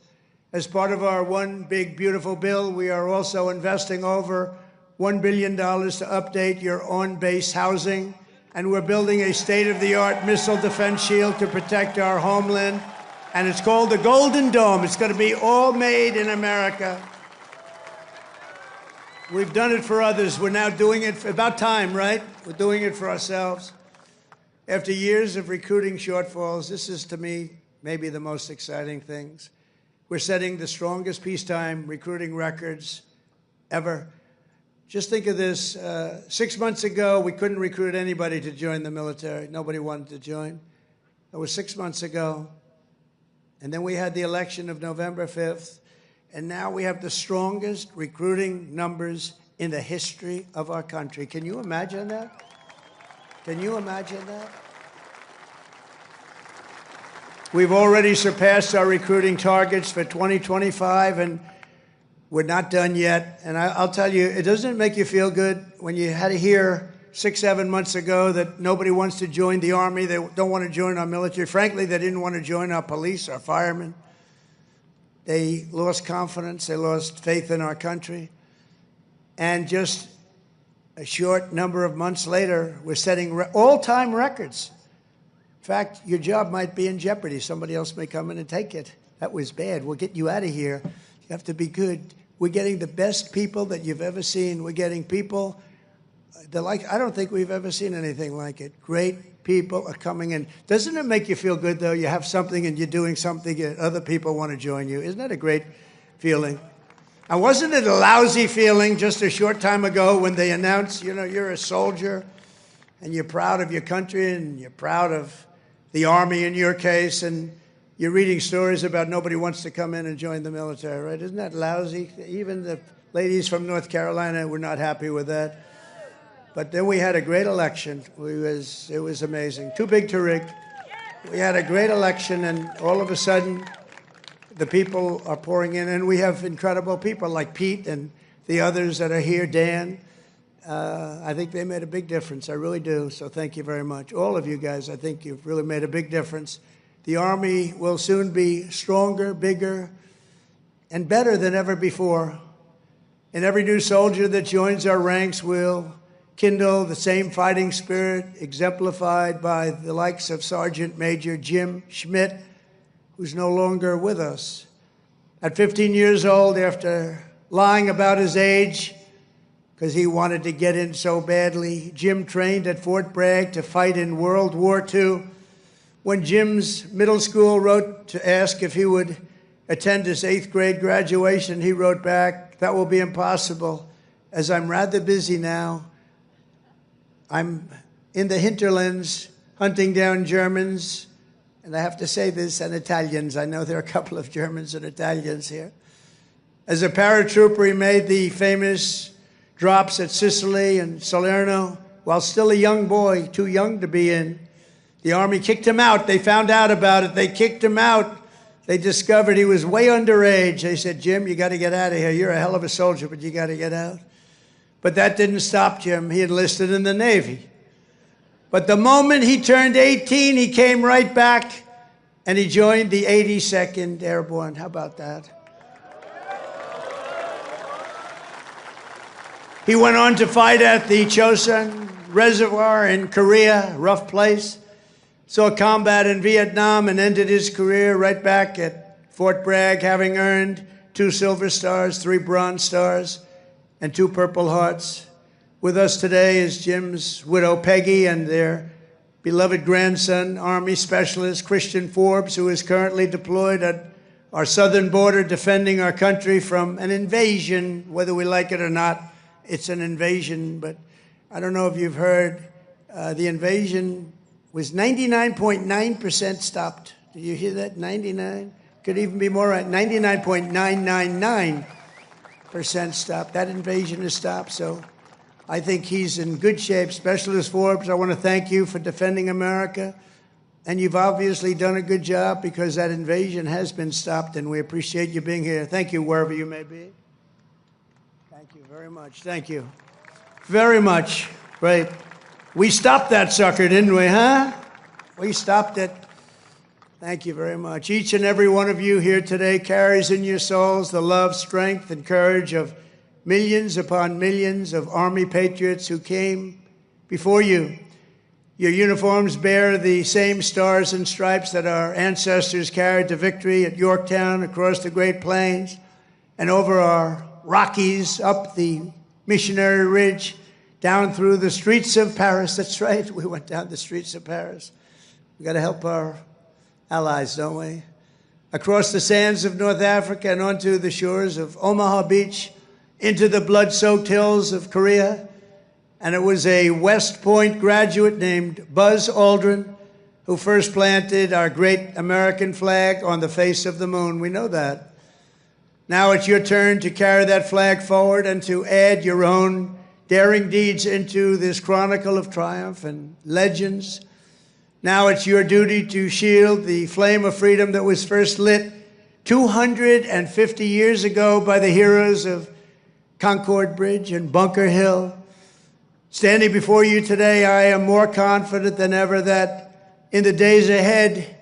As part of our one big, beautiful bill, we are also investing over $1 billion to update your on-base housing. And we're building a state-of-the-art missile defense shield to protect our homeland. And it's called the Golden Dome. It's going to be all made in America. We've done it for others. We're now doing it for about time, right? We're doing it for ourselves. After years of recruiting shortfalls, this is, to me, maybe the most exciting things. We're setting the strongest peacetime recruiting records ever. Just think of this. 6 months ago, we couldn't recruit anybody to join the military. Nobody wanted to join. That was 6 months ago. And then we had the election of November 5th. And now we have the strongest recruiting numbers in the history of our country. Can you imagine that? Can you imagine that? We've already surpassed our recruiting targets for 2025, and we're not done yet. And I'll tell you, it doesn't make you feel good when you had to hear 6, 7 months ago that nobody wants to join the Army, they don't want to join our military. Frankly, they didn't want to join our police, our firemen. They lost confidence, they lost faith in our country. And just a short number of months later, we're setting all-time records. In fact, your job might be in jeopardy. Somebody else may come in and take it. That was bad. We'll get you out of here. You have to be good. We're getting the best people that you've ever seen. We're getting people I don't think we've ever seen anything like it. Great people are coming in. Doesn't it make you feel good, though? You have something and you're doing something and other people want to join you. Isn't that a great feeling? And wasn't it a lousy feeling just a short time ago when they announced, you know, you're a soldier and you're proud of your country and you're proud of the Army in your case, and you're reading stories about nobody wants to come in and join the military, right? Isn't that lousy? Even the ladies from North Carolina were not happy with that. But then we had a great election. It was amazing. Too big to rig. We had a great election, and all of a sudden, the people are pouring in, and we have incredible people like Pete and the others that are here, Dan. I think they made a big difference. I really do. So thank you very much. All of you guys, I think you've really made a big difference. The Army will soon be stronger, bigger, and better than ever before. And every new soldier that joins our ranks will kindle the same fighting spirit exemplified by the likes of Sergeant Major Jim Schmidt, who's no longer with us. At 15 years old, after lying about his age, because he wanted to get in so badly, Jim trained at Fort Bragg to fight in World War II. When Jim's middle school wrote to ask if he would attend his 8th grade graduation, he wrote back, "That will be impossible, as I'm rather busy now. I'm in the hinterlands hunting down Germans," and I have to say this, and Italians. I know there are a couple of Germans and Italians here. As a paratrooper, he made the famous drops at Sicily and Salerno while still a young boy, too young to be in. The Army kicked him out. They found out about it. They kicked him out. They discovered he was way underage. They said, "Jim, you got to get out of here. You're a hell of a soldier, but you got to get out." But that didn't stop Jim. He enlisted in the Navy. But the moment he turned 18, he came right back and he joined the 82nd Airborne. How about that? He went on to fight at the Chosin Reservoir in Korea, rough place. Saw combat in Vietnam and ended his career right back at Fort Bragg, having earned 2 Silver Stars, 3 Bronze Stars, and 2 Purple Hearts. With us today is Jim's widow, Peggy, and their beloved grandson, Army Specialist Christian Forbes, who is currently deployed at our southern border defending our country from an invasion, whether we like it or not. It's an invasion, but I don't know if you've heard, the invasion was 99.9% stopped. Did you hear that? 99? Could even be more right. 99.999% stopped. That invasion is stopped, so I think he's in good shape. Specialist Forbes, I want to thank you for defending America. And you've obviously done a good job because that invasion has been stopped, and we appreciate you being here. Thank you, wherever you may be. Thank you very much. Thank you very much. Great. We stopped that sucker, didn't we, huh? We stopped it. Thank you very much. Each and every one of you here today carries in your souls the love, strength, and courage of millions upon millions of Army patriots who came before you. Your uniforms bear the same stars and stripes that our ancestors carried to victory at Yorktown, across the Great Plains, and over our Rockies, up the Missionary Ridge, down through the streets of Paris. That's right, we went down the streets of Paris. We got to help our allies, don't we? Across the sands of North Africa and onto the shores of Omaha Beach, into the blood-soaked hills of Korea. And it was a West Point graduate named Buzz Aldrin who first planted our great American flag on the face of the moon. We know that. Now it's your turn to carry that flag forward and to add your own daring deeds into this chronicle of triumph and legends. Now it's your duty to shield the flame of freedom that was first lit 250 years ago by the heroes of Concord Bridge and Bunker Hill. Standing before you today, I am more confident than ever that in the days ahead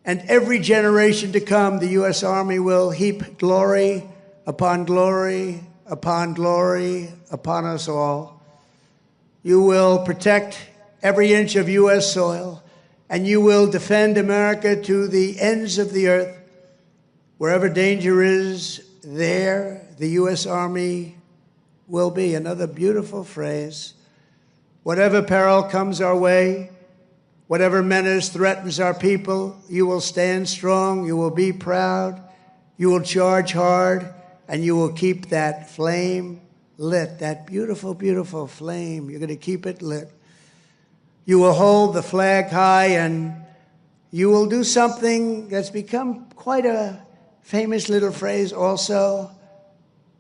and every generation to come, the U.S. Army will heap glory upon glory upon glory upon us all. You will protect every inch of U.S. soil, and you will defend America to the ends of the earth. Wherever danger is, there the U.S. Army will be. Another beautiful phrase. Whatever peril comes our way, whatever menace threatens our people, you will stand strong, you will be proud, you will charge hard, and you will keep that flame lit, that beautiful, beautiful flame. You're going to keep it lit. You will hold the flag high, and you will do something that's become quite a famous little phrase also,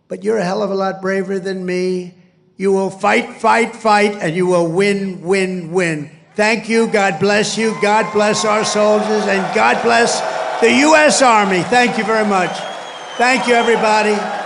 but you're a hell of a lot braver than me. You will fight, fight, fight, and you will win, win, win. Thank you. God bless you. God bless our soldiers, and God bless the U.S. Army. Thank you very much. Thank you, everybody.